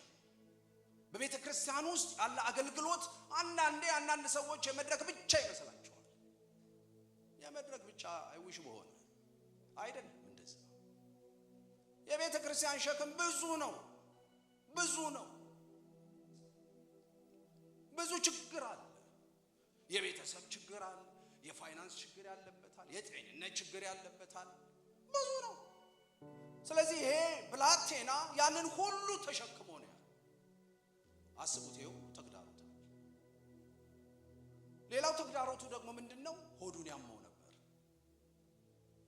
በቤተ ክርስቲያን ውስጥ ያለ አገልግሎት አንዳንድ ሰዎች የመድረክ ብቻ ይመስላቸዋል። የመድረክ ብቻ አይውሽ በሆነ አይደለም። እንደዚህ የቤተ ክርስቲያን ሸክም ብዙ ነው። ብዙ ችግር አለ። የቤተሰብ ችግር አለ፣ የፋይናንስ ችግር ያለበታል፣ የጤንነት ችግር ያለበታል። ብዙ ነው። ስለዚህ ይሄ ብላቴና ያንን ሁሉ ተሸክሞ ነው ያለው። አስቡት፣ ይሄው ተግዳሮት። ሌላው ተግዳሮቱ ደግሞ ምንድነው? ሆዱን ያመው ነበር።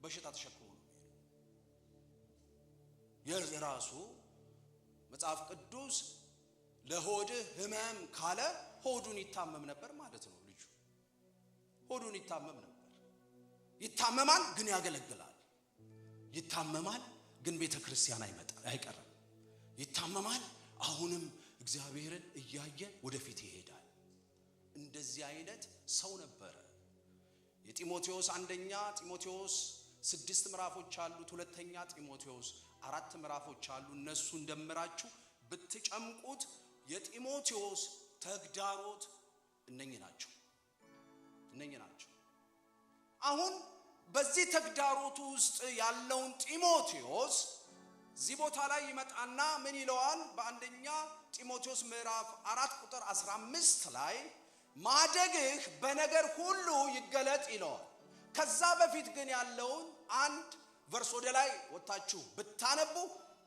በሽታ ተሸክሞ ነው የራሱ መጽሐፍ ቅዱስ ለሆድህ ህመም ካለ ሆዱን ይታመም ነበር ማለት ነው። ልጁ ሆዱን ይታመም ነበር። ይታመማል ግን ያገለግላል። ይታመማል ግን ቤተ ክርስቲያን አይቀርም። ይታመማል አሁንም እግዚአብሔርን እያየ ወደፊት ይሄዳል። እንደዚህ አይነት ሰው ነበረ የጢሞቴዎስ። አንደኛ ጢሞቴዎስ 6 ምዕራፎች አሉት። ሁለተኛ ጢሞቴዎስ 4 ምዕራፎች አሉ። እነሱ እንደምራችሁ ብትጨምቁት የጢሞቴዎስ ተግዳሮት እነኚህ ናቸው። አሁን በዚህ ተግዳሮቱ ውስጥ ያለውን ጢሞቴዎስ እዚህ ቦታ ላይ ይመጣና ምን ይለዋል? በአንደኛ ጢሞቴዎስ ምዕራፍ 4 ቁጥር 15 ላይ ማደግህ በነገር ሁሉ ይገለጥ ይለዋል። ከዛ በፊት ግን ያለውን አንድ ቨርስ ወደ ላይ ወጣችሁ ብታነቡ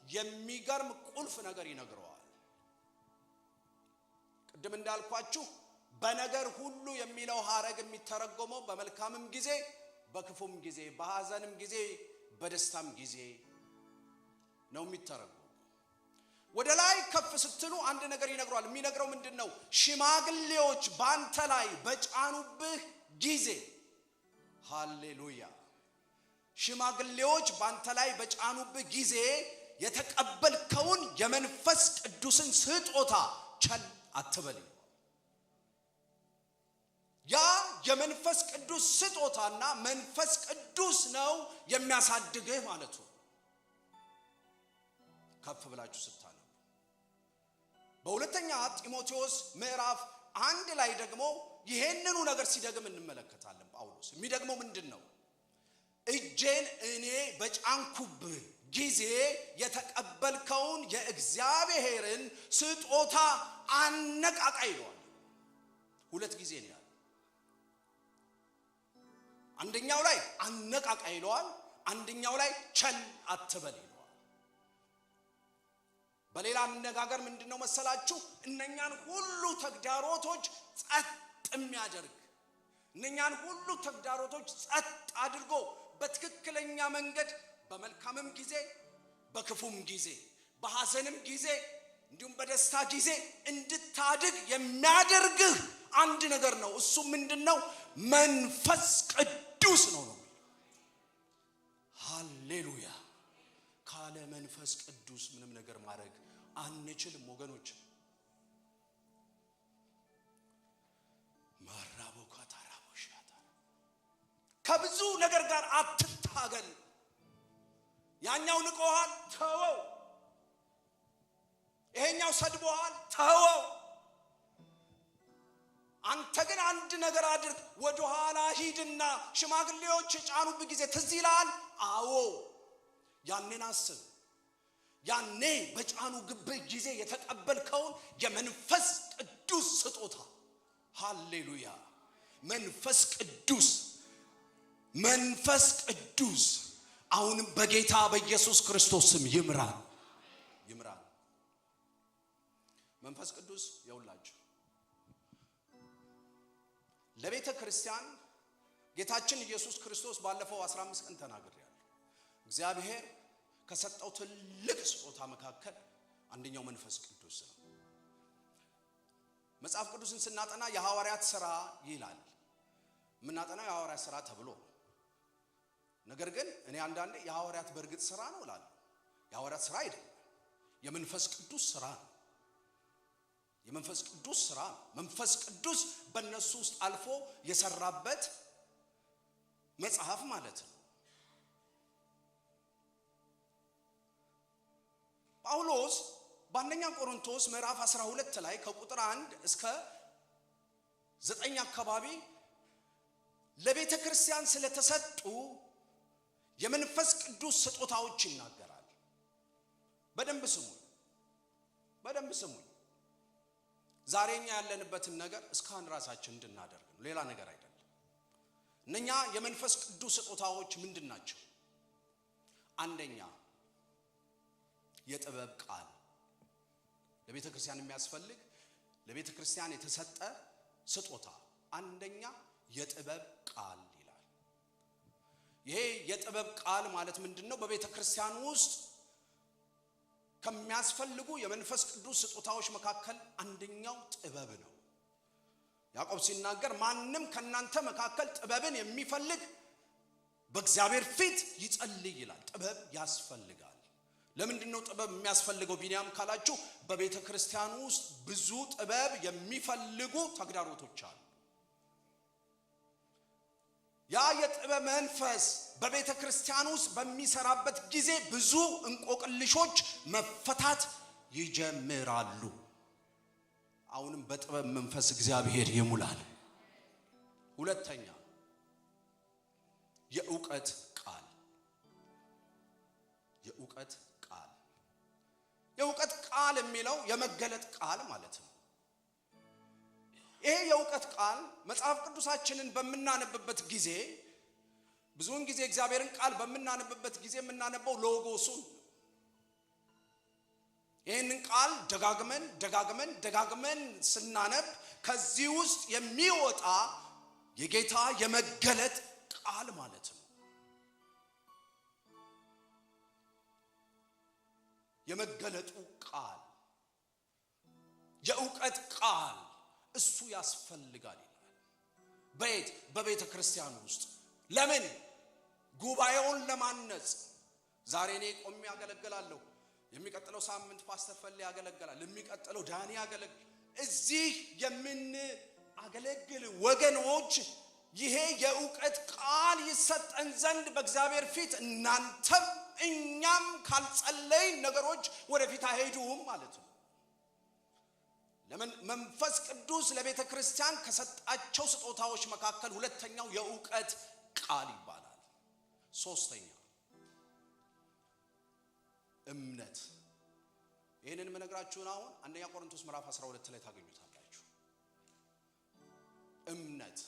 የሚገርም ቁልፍ ነገር ይነግረዋል። ቅድም እንዳልኳችሁ በነገር ሁሉ የሚለው ሐረግ የሚተረጎመው በመልካምም ጊዜ በክፉም ጊዜ በሐዘንም ጊዜ በደስታም ጊዜ ነው የሚተረጎመው። ወደ ላይ ከፍ ስትሉ አንድ ነገር ይነግረዋል። የሚነግረው ምንድነው? ሽማግሌዎች ባንተ ላይ በጫኑብህ ጊዜ፣ ሃሌሉያ፣ ሽማግሌዎች ባንተ ላይ በጫኑብህ ጊዜ የተቀበልከውን የመንፈስ ቅዱስን ስጦታ ቸል አትበል። ያ የመንፈስ ቅዱስ ስጦታና መንፈስ ቅዱስ ነው የሚያሳድግህ ማለት ነው። ከፍ ብላችሁ ስታነቡ በሁለተኛ ጢሞቴዎስ ምዕራፍ 1 ላይ ደግሞ ይሄንኑ ነገር ሲደግም እንመለከታለን። ጳውሎስ የሚደግመው ምንድነው? እጄን እኔ በጫንኩብህ ጊዜ የተቀበልከውን የእግዚአብሔርን ስጦታ አነቃቃ ይለዋል። ሁለት ጊዜ ነው ያለው። አንደኛው ላይ አነቃቃ ይለዋል፣ አንደኛው ላይ ቸል አትበል ይለዋል። በሌላ አነጋገር ምንድነው መሰላችሁ? እነኛን ሁሉ ተግዳሮቶች ጸጥ የሚያደርግ እነኛን ሁሉ ተግዳሮቶች ጸጥ አድርጎ በትክክለኛ መንገድ በመልካምም ጊዜ በክፉም ጊዜ በሐዘንም ጊዜ እንዲሁም በደስታ ጊዜ እንድታድግ የሚያደርግህ አንድ ነገር ነው። እሱ ምንድነው? መንፈስ ቅዱስ ነው። ሃሌሉያ! ካለ መንፈስ ቅዱስ ምንም ነገር ማድረግ አንችልም ወገኖች። ከብዙ ነገር ጋር አትታገል። ያኛው ንቆሃል፣ ተወው። ይሄኛው ሰድቦሃል፣ ተወው። አንተ ግን አንድ ነገር አድርግ። ወደ ኋላ ሂድና ሽማግሌዎች የጫኑብህ ጊዜ ትዝ ይልሃል? አዎ፣ ያኔን አስብ። ያኔ በጫኑብህ ጊዜ የተቀበልከውን የመንፈስ ቅዱስ ስጦታ። ሃሌሉያ! መንፈስ ቅዱስ አሁንም በጌታ በኢየሱስ ክርስቶስ ስም ይምራን። መንፈስ ቅዱስ የውላችሁ ለቤተ ክርስቲያን ጌታችን ኢየሱስ ክርስቶስ ባለፈው 15 ቀን ተናግሬያለሁ። እግዚአብሔር ከሰጠው ትልቅ ስጦታ መካከል አንደኛው መንፈስ ቅዱስ ነው። መጽሐፍ ቅዱስን ስናጠና የሐዋርያት ሥራ ይላል። የምናጠናው የሐዋርያት ሥራ ተብሎ ነገር ግን እኔ አንዳንዴ የሐዋርያት በርግጥ ሥራ ነው እላለሁ። የሐዋርያት ሥራ አይደለም፣ የመንፈስ ቅዱስ ሥራ ነው። የመንፈስ ቅዱስ ሥራ ነው። መንፈስ ቅዱስ በእነሱ ውስጥ አልፎ የሰራበት መጽሐፍ ማለት ነው። ጳውሎስ በአንደኛ ቆሮንቶስ ምዕራፍ 12 ላይ ከቁጥር 1 እስከ 9 አካባቢ ለቤተ ክርስቲያን ስለተሰጡ የመንፈስ ቅዱስ ስጦታዎች ይናገራል። በደንብ ስሙኝ። ዛሬኛ ያለንበትን ነገር እስካሁን ራሳችን እንድናደርግ ነው፣ ሌላ ነገር አይደለም። እነኛ የመንፈስ ቅዱስ ስጦታዎች ምንድን ናቸው? አንደኛ የጥበብ ቃል። ለቤተ ክርስቲያን የሚያስፈልግ ለቤተ ክርስቲያን የተሰጠ ስጦታ አንደኛ የጥበብ ቃል ይላል። ይሄ የጥበብ ቃል ማለት ምንድነው? በቤተ ክርስቲያን ውስጥ ከሚያስፈልጉ የመንፈስ ቅዱስ ስጦታዎች መካከል አንደኛው ጥበብ ነው። ያዕቆብ ሲናገር ማንም ከናንተ መካከል ጥበብን የሚፈልግ በእግዚአብሔር ፊት ይጸልይ ይላል። ጥበብ ያስፈልጋል። ለምንድነው ጥበብ የሚያስፈልገው ቢኒያም ካላችሁ፣ በቤተ ክርስቲያን ውስጥ ብዙ ጥበብ የሚፈልጉ ተግዳሮቶች አሉ። ያ የጥበብ መንፈስ በቤተ ክርስቲያን ውስጥ በሚሰራበት ጊዜ ብዙ እንቆቅልሾች መፈታት ይጀምራሉ። አሁንም በጥበብ መንፈስ እግዚአብሔር ይሙላል። ሁለተኛ የእውቀት ቃል። የእውቀት ቃል የሚለው የመገለጥ ቃል ማለት ነው። ይሄ የእውቀት ቃል መጽሐፍ ቅዱሳችንን በምናነብበት ጊዜ ብዙውን ጊዜ እግዚአብሔርን ቃል በምናነብበት ጊዜ የምናነበው ሎጎሱን። ይህንን ቃል ደጋግመን ስናነብ ከዚህ ውስጥ የሚወጣ የጌታ የመገለጥ ቃል ማለት ነው። የመገለጡ ቃል፣ የእውቀት ቃል እሱ ያስፈልጋል ይላል። በቤተ ክርስቲያን ውስጥ ለምን? ጉባኤውን ለማነጽ። ዛሬ እኔ ቆሜ ያገለግላለሁ፣ የሚቀጥለው ሳምንት ፓስተር ፈሌ ያገለግላል፣ የሚቀጥለው ዳኒ ያገለግላል። እዚህ የምንአገለግል ወገኖች ይሄ የእውቀት ቃል ይሰጠን ዘንድ በእግዚአብሔር ፊት እናንተም እኛም ካልጸለይን ነገሮች ወደፊት አይሄዱም ማለት ነው። ለምን? መንፈስ ቅዱስ ለቤተ ክርስቲያን ከሰጣቸው ስጦታዎች መካከል ሁለተኛው የእውቀት ቃል ይባላል። ሶስተኛ እምነት። ይህንን የምነግራችሁን አሁን አንደኛ ቆሮንቶስ ምዕራፍ 12 ላይ ታገኙታላችሁ። እምነት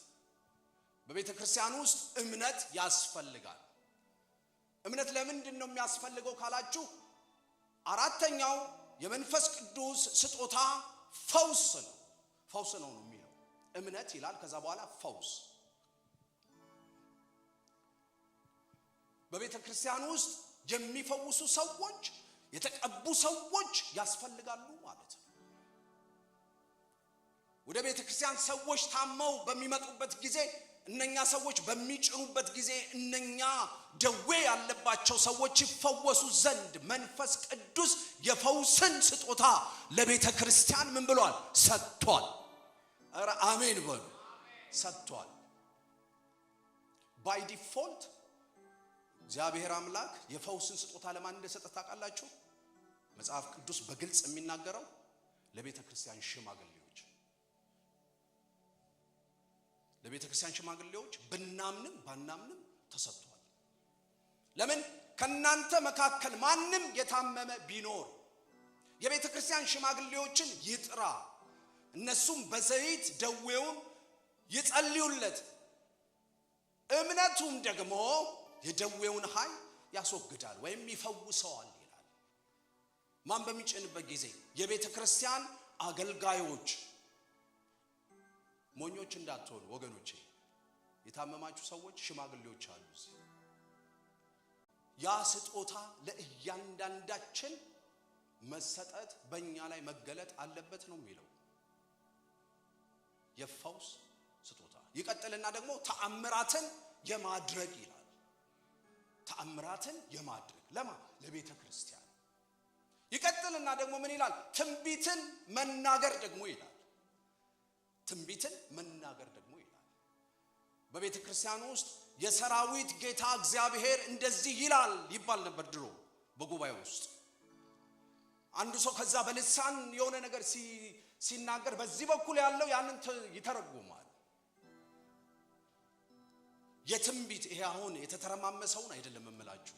በቤተ ክርስቲያን ውስጥ እምነት ያስፈልጋል። እምነት ለምንድን ነው የሚያስፈልገው ካላችሁ፣ አራተኛው የመንፈስ ቅዱስ ስጦታ ፈውስ ነው። ፈውስ ነው የሚለው እምነት ይላል። ከዛ በኋላ ፈውስ። በቤተ ክርስቲያን ውስጥ የሚፈውሱ ሰዎች፣ የተቀቡ ሰዎች ያስፈልጋሉ ማለት ነው። ወደ ቤተ ክርስቲያን ሰዎች ታመው በሚመጡበት ጊዜ፣ እነኛ ሰዎች በሚጭኑበት ጊዜ እነኛ ደዌ ያለባቸው ሰዎች ይፈወሱ ዘንድ መንፈስ ቅዱስ የፈውስን ስጦታ ለቤተ ክርስቲያን ምን ብሏል? ሰጥቷል። ኧረ አሜን በሉ። ሰጥቷል። ባይ ዲፎልት እግዚአብሔር አምላክ የፈውስን ስጦታ ለማን እንደሰጠ ታውቃላችሁ? መጽሐፍ ቅዱስ በግልጽ የሚናገረው ለቤተ ክርስቲያን ሽማግሌዎች፣ ለቤተ ክርስቲያን ሽማግሌዎች ብናምንም ባናምንም ተሰጥቷል። ለምን? ከናንተ መካከል ማንም የታመመ ቢኖር የቤተ ክርስቲያን ሽማግሌዎችን ይጥራ፣ እነሱም በዘይት ደዌውን ይጸልዩለት፣ እምነቱም ደግሞ የደዌውን ኃይል ያስወግዳል ወይም ይፈውሰዋል ይላል። ማን በሚጭንበት ጊዜ? የቤተ ክርስቲያን አገልጋዮች። ሞኞች እንዳትሆኑ ወገኖቼ። የታመማችሁ ሰዎች ሽማግሌዎች አሉ እዚህ። ያ ስጦታ ለእያንዳንዳችን መሰጠት በእኛ ላይ መገለጥ አለበት ነው የሚለው የፈውስ ስጦታ። ይቀጥልና ደግሞ ተአምራትን የማድረግ ይላል። ተአምራትን የማድረግ ለማ? ለቤተ ክርስቲያን። ይቀጥልና ደግሞ ምን ይላል? ትንቢትን መናገር ደግሞ ይላል። ትንቢትን መናገር ደግሞ ይላል። በቤተ ክርስቲያን ውስጥ የሰራዊት ጌታ እግዚአብሔር እንደዚህ ይላል ይባል ነበር ድሮ በጉባኤ ውስጥ። አንዱ ሰው ከዛ በልሳን የሆነ ነገር ሲናገር በዚህ በኩል ያለው ያንን ይተረጉማል። የትንቢት ይሄ አሁን የተተረማመሰውን አይደለም እምላችሁ፣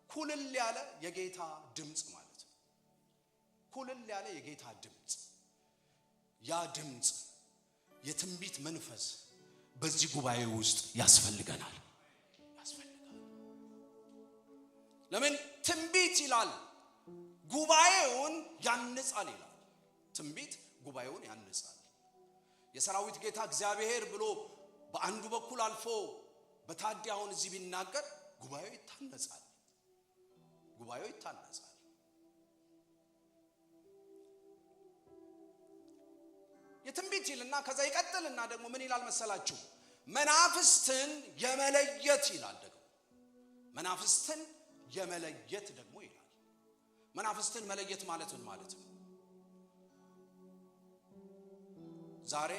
ኩልል ያለ የጌታ ድምጽ ማለት ነው። ኩልል ያለ የጌታ ድምጽ። ያ ድምጽ የትንቢት መንፈስ በዚህ ጉባኤ ውስጥ ያስፈልገናል። ለምን? ትንቢት ይላል ጉባኤውን ያንጻል ይላል። ትንቢት ጉባኤውን ያንጻል። የሰራዊት ጌታ እግዚአብሔር ብሎ በአንዱ በኩል አልፎ በታዲ አሁን እዚህ ቢናገር ጉባኤው ይታነጻል። ጉባኤው ይታነጻል። የትንቢት ይልና ከዛ ይቀጥልና ደግሞ ምን ይላል መሰላችሁ? መናፍስትን የመለየት ይላል። ደግሞ መናፍስትን የመለየት ደግሞ ይላል። መናፍስትን መለየት ማለት ምን ማለት ነው? ዛሬ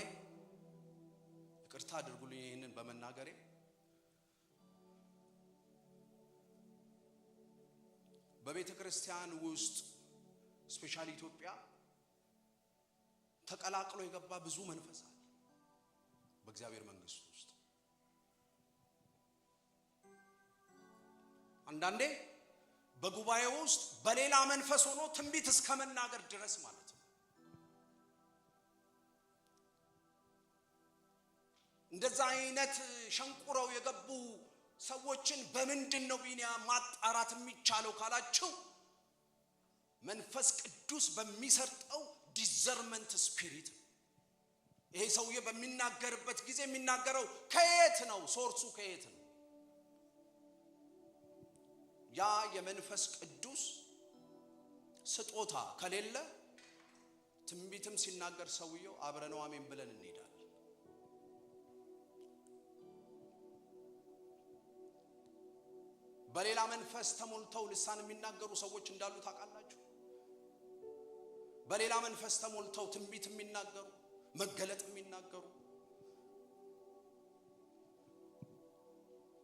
ይቅርታ አድርጉልኝ ይህንን በመናገሬ፣ በቤተ ክርስቲያን ውስጥ ስፔሻሊ ኢትዮጵያ ተቀላቅሎ የገባ ብዙ መንፈስ አለ በእግዚአብሔር መንግስት ውስጥ። አንዳንዴ በጉባኤ ውስጥ በሌላ መንፈስ ሆኖ ትንቢት እስከ መናገር ድረስ ማለት ነው። እንደዛ አይነት ሸንቁረው የገቡ ሰዎችን በምንድን ነው ቢኒያም ማጣራት የሚቻለው ካላችሁ፣ መንፈስ ቅዱስ በሚሰርጠው ዲዘርመንት ስፒሪት። ይሄ ሰውዬ በሚናገርበት ጊዜ የሚናገረው ከየት ነው? ሶርሱ ከየት ነው? ያ የመንፈስ ቅዱስ ስጦታ ከሌለ ትንቢትም ሲናገር ሰውየው አብረነው አሜን ብለን እንሄዳለን። በሌላ መንፈስ ተሞልተው ልሳን የሚናገሩ ሰዎች እንዳሉ ታውቃላችሁ። በሌላ መንፈስ ተሞልተው ትንቢት የሚናገሩ፣ መገለጥ የሚናገሩ።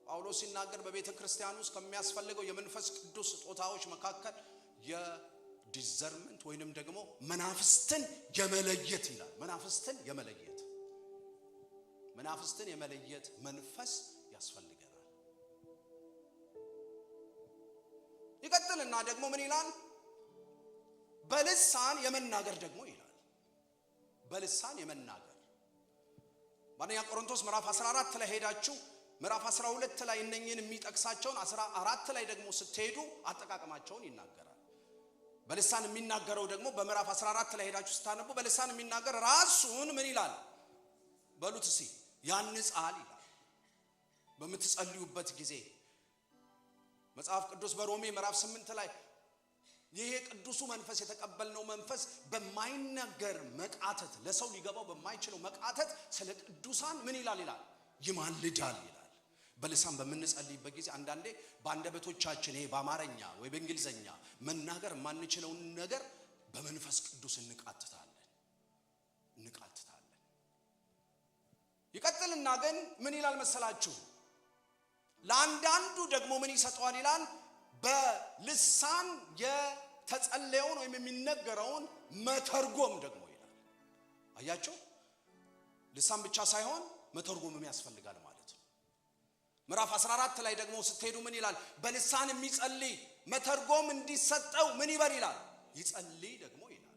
ጳውሎስ ሲናገር በቤተ ክርስቲያን ውስጥ ከሚያስፈልገው የመንፈስ ቅዱስ ስጦታዎች መካከል የዲዘርመንት ወይንም ደግሞ መናፍስትን የመለየት ይላል። መናፍስትን የመለየት መንፈስ ያስፈልገናል። ይቀጥልና ደግሞ ምን ይላል? በልሳን የመናገር ደግሞ ይላል። በልሳን የመናገር በአንደኛ ቆሮንቶስ ምዕራፍ 14 ላይ ሄዳችሁ ምዕራፍ 12 ላይ እነኝን የሚጠቅሳቸውን 14 ላይ ደግሞ ስትሄዱ አጠቃቀማቸውን ይናገራል። በልሳን የሚናገረው ደግሞ በምዕራፍ 14 ላይ ሄዳችሁ ስታነቡ በልሳን የሚናገር ራሱን ምን ይላል በሉት እስኪ ያንጻል ይላል። በምትጸልዩበት ጊዜ መጽሐፍ ቅዱስ በሮሜ ምዕራፍ 8 ላይ ይሄ ቅዱሱ መንፈስ የተቀበልነው መንፈስ በማይነገር መቃተት ለሰው ሊገባው በማይችለው መቃተት ስለ ቅዱሳን ምን ይላል ይማልዳል ይላል። በልሳን በምንጸልይበት ጊዜ አንዳንዴ በአንደበቶቻችን ይሄ በአማርኛ ወይ በእንግሊዘኛ መናገር የማንችለውን ነገር በመንፈስ ቅዱስ እንቃትታለን። ይቀጥልና ግን ምን ይላል መሰላችሁ? ለአንዳንዱ ደግሞ ምን ይሰጠዋል ይላል? በልሳን የተጸለየውን ወይም የሚነገረውን መተርጎም ደግሞ ይላል። አያችሁ፣ ልሳን ብቻ ሳይሆን መተርጎምም ያስፈልጋል ማለት ነው። ምዕራፍ 14 ላይ ደግሞ ስትሄዱ ምን ይላል? በልሳን የሚጸልይ መተርጎም እንዲሰጠው ምን ይበል ይላል? ይጸልይ ደግሞ ይላል።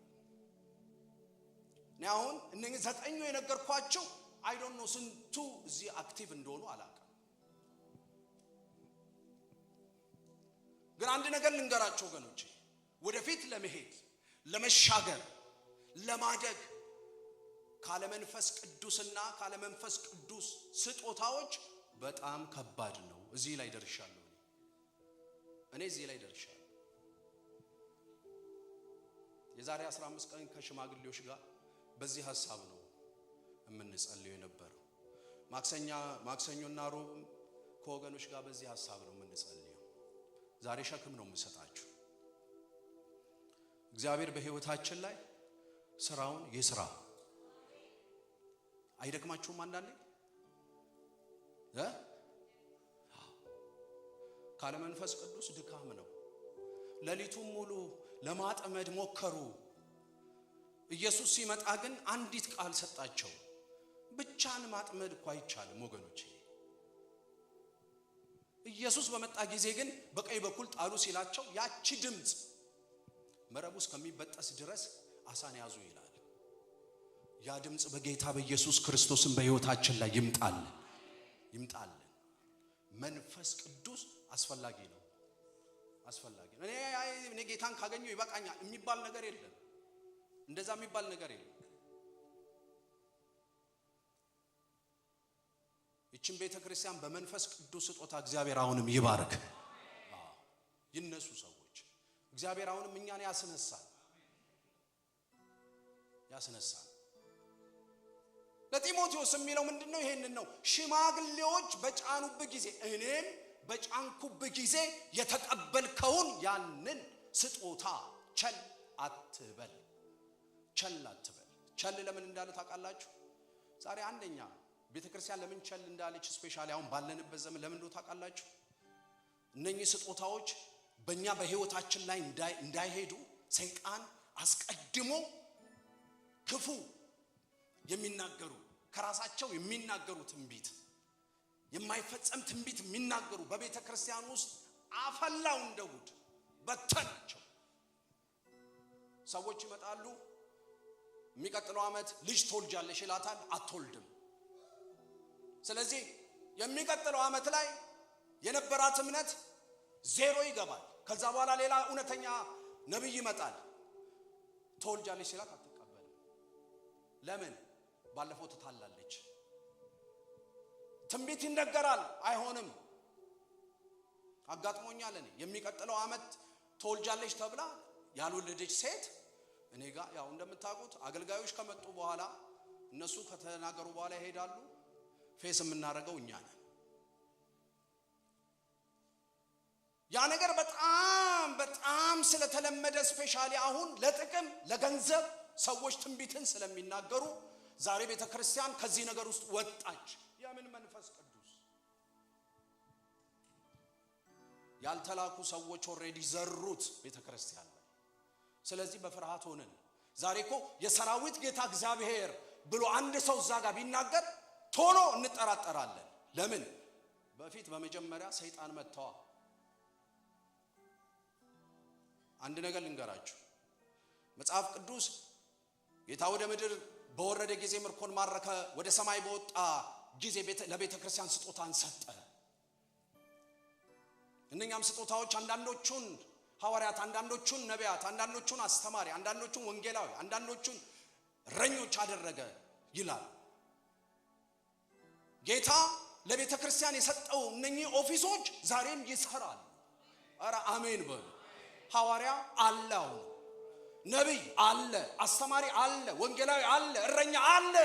እኔ አሁን እነኚህ 9 የነገርኳቸው አይ ዶንት ኖ ስንቱ እዚህ አክቲቭ እንደሆኑ አላውቅም። ግን አንድ ነገር ልንገራቸው ወገኖቼ፣ ወደፊት ለመሄድ ለመሻገር ለማደግ ካለ መንፈስ ቅዱስና ካለ መንፈስ ቅዱስ ስጦታዎች በጣም ከባድ ነው። እዚህ ላይ ደርሻለሁ። እኔ እዚህ ላይ ደርሻለሁ። የዛሬ 15 ቀን ከሽማግሌዎች ጋር በዚህ ሐሳብ ነው የምንጸልየው የነበረው። ማክሰኞና ሮብ ከወገኖች ጋር በዚህ ሐሳብ ነው የምንጸልየው። ዛሬ ሸክም ነው የምሰጣችሁ። እግዚአብሔር በህይወታችን ላይ ስራውን ይስራ። አይደክማችሁም? አንዳንዴ ካለ መንፈስ ቅዱስ ድካም ነው። ሌሊቱን ሙሉ ለማጥመድ ሞከሩ። ኢየሱስ ሲመጣ ግን አንዲት ቃል ሰጣቸው። ብቻን ማጥመድ እኮ አይቻልም ወገኖቼ። ኢየሱስ በመጣ ጊዜ ግን በቀኝ በኩል ጣሉ ሲላቸው ያቺ ድምጽ መረቡ እስከሚበጠስ ድረስ አሳን ያዙ ይላል። ያ ድምጽ በጌታ በኢየሱስ ክርስቶስን በህይወታችን ላይ ይምጣል። መንፈስ ቅዱስ አስፈላጊ ነው። እኔ ጌታን ካገኘው ይበቃኛል የሚባል ነገር የለም። እንደዛ የሚባል ነገር የለም። ይህችን ቤተክርስቲያን በመንፈስ ቅዱስ ስጦታ እግዚአብሔር አሁንም ይባርክ። ይነሱ ሰዎች። እግዚአብሔር አሁንም እኛን ያስነሳል። ለጢሞቴዎስ የሚለው ምንድነው? ይሄንን ነው። ሽማግሌዎች በጫኑብህ ጊዜ እኔም በጫንኩብህ ጊዜ የተቀበልከውን ያንን ስጦታ ቸል አትበል። ቸል ለምን እንዳለ ታውቃላችሁ? ዛሬ አንደኛ ቤተክርስቲያን ለምን ቸል እንዳለች ስፔሻሊ አሁን ባለንበት ዘመን ለምን እንደው ታውቃላችሁ? እነኚህ ስጦታዎች በእኛ በህይወታችን ላይ እንዳይሄዱ ሰይጣን አስቀድሞ ክፉ የሚናገሩ ከራሳቸው የሚናገሩ ትንቢት የማይፈጸም ትንቢት የሚናገሩ በቤተክርስቲያን ውስጥ አፈላው እንደውድ በተናቸው ሰዎች ይመጣሉ። የሚቀጥለው ዓመት ልጅ ትወልጃለሽ ይላታል። አትወልድም። ስለዚህ የሚቀጥለው ዓመት ላይ የነበራት እምነት ዜሮ ይገባል። ከዛ በኋላ ሌላ እውነተኛ ነብይ ይመጣል። ትወልጃለሽ ሲላት አትቀበልም። ለምን? ባለፈው ትታላለች። ትንቢት ይነገራል፣ አይሆንም። አጋጥሞኛል። እኔ የሚቀጥለው ዓመት ትወልጃለሽ ተብላ ያልወለደች ሴት እኔ ጋር ያው እንደምታውቁት አገልጋዮች ከመጡ በኋላ እነሱ ከተናገሩ በኋላ ይሄዳሉ። ፌስ የምናደርገው እኛ ነን። ያ ነገር በጣም ስለተለመደ ስፔሻሊ አሁን ለጥቅም ለገንዘብ ሰዎች ትንቢትን ስለሚናገሩ ዛሬ ቤተክርስቲያን ከዚህ ነገር ውስጥ ወጣች። የምን መንፈስ ቅዱስ? ያልተላኩ ሰዎች ኦሬዲ ዘሩት ቤተክርስቲያን ላይ። ስለዚህ በፍርሃት ሆነን ዛሬ እኮ የሰራዊት ጌታ እግዚአብሔር ብሎ አንድ ሰው እዛ ጋር ቢናገር ቶሎ እንጠራጠራለን። ለምን? በፊት በመጀመሪያ ሰይጣን መጣ። አንድ ነገር ልንገራችሁ። መጽሐፍ ቅዱስ ጌታ ወደ ምድር በወረደ ጊዜ ምርኮን ማረከ፣ ወደ ሰማይ በወጣ ጊዜ ለቤተ ክርስቲያን ስጦታን ሰጠ። እነኛም ስጦታዎች አንዳንዶቹን ሐዋርያት፣ አንዳንዶቹን ነቢያት፣ አንዳንዶቹን አስተማሪ፣ አንዳንዶቹን ወንጌላዊ፣ አንዳንዶቹን እረኞች አደረገ ይላል። ጌታ ለቤተ ክርስቲያን የሰጠው እነኚህ ኦፊሶች ዛሬም ይሰራል። ኧረ አሜን በሉ። ሐዋርያ አለ፣ ነቢይ አለ፣ አስተማሪ አለ፣ ወንጌላዊ አለ፣ እረኛ አለ።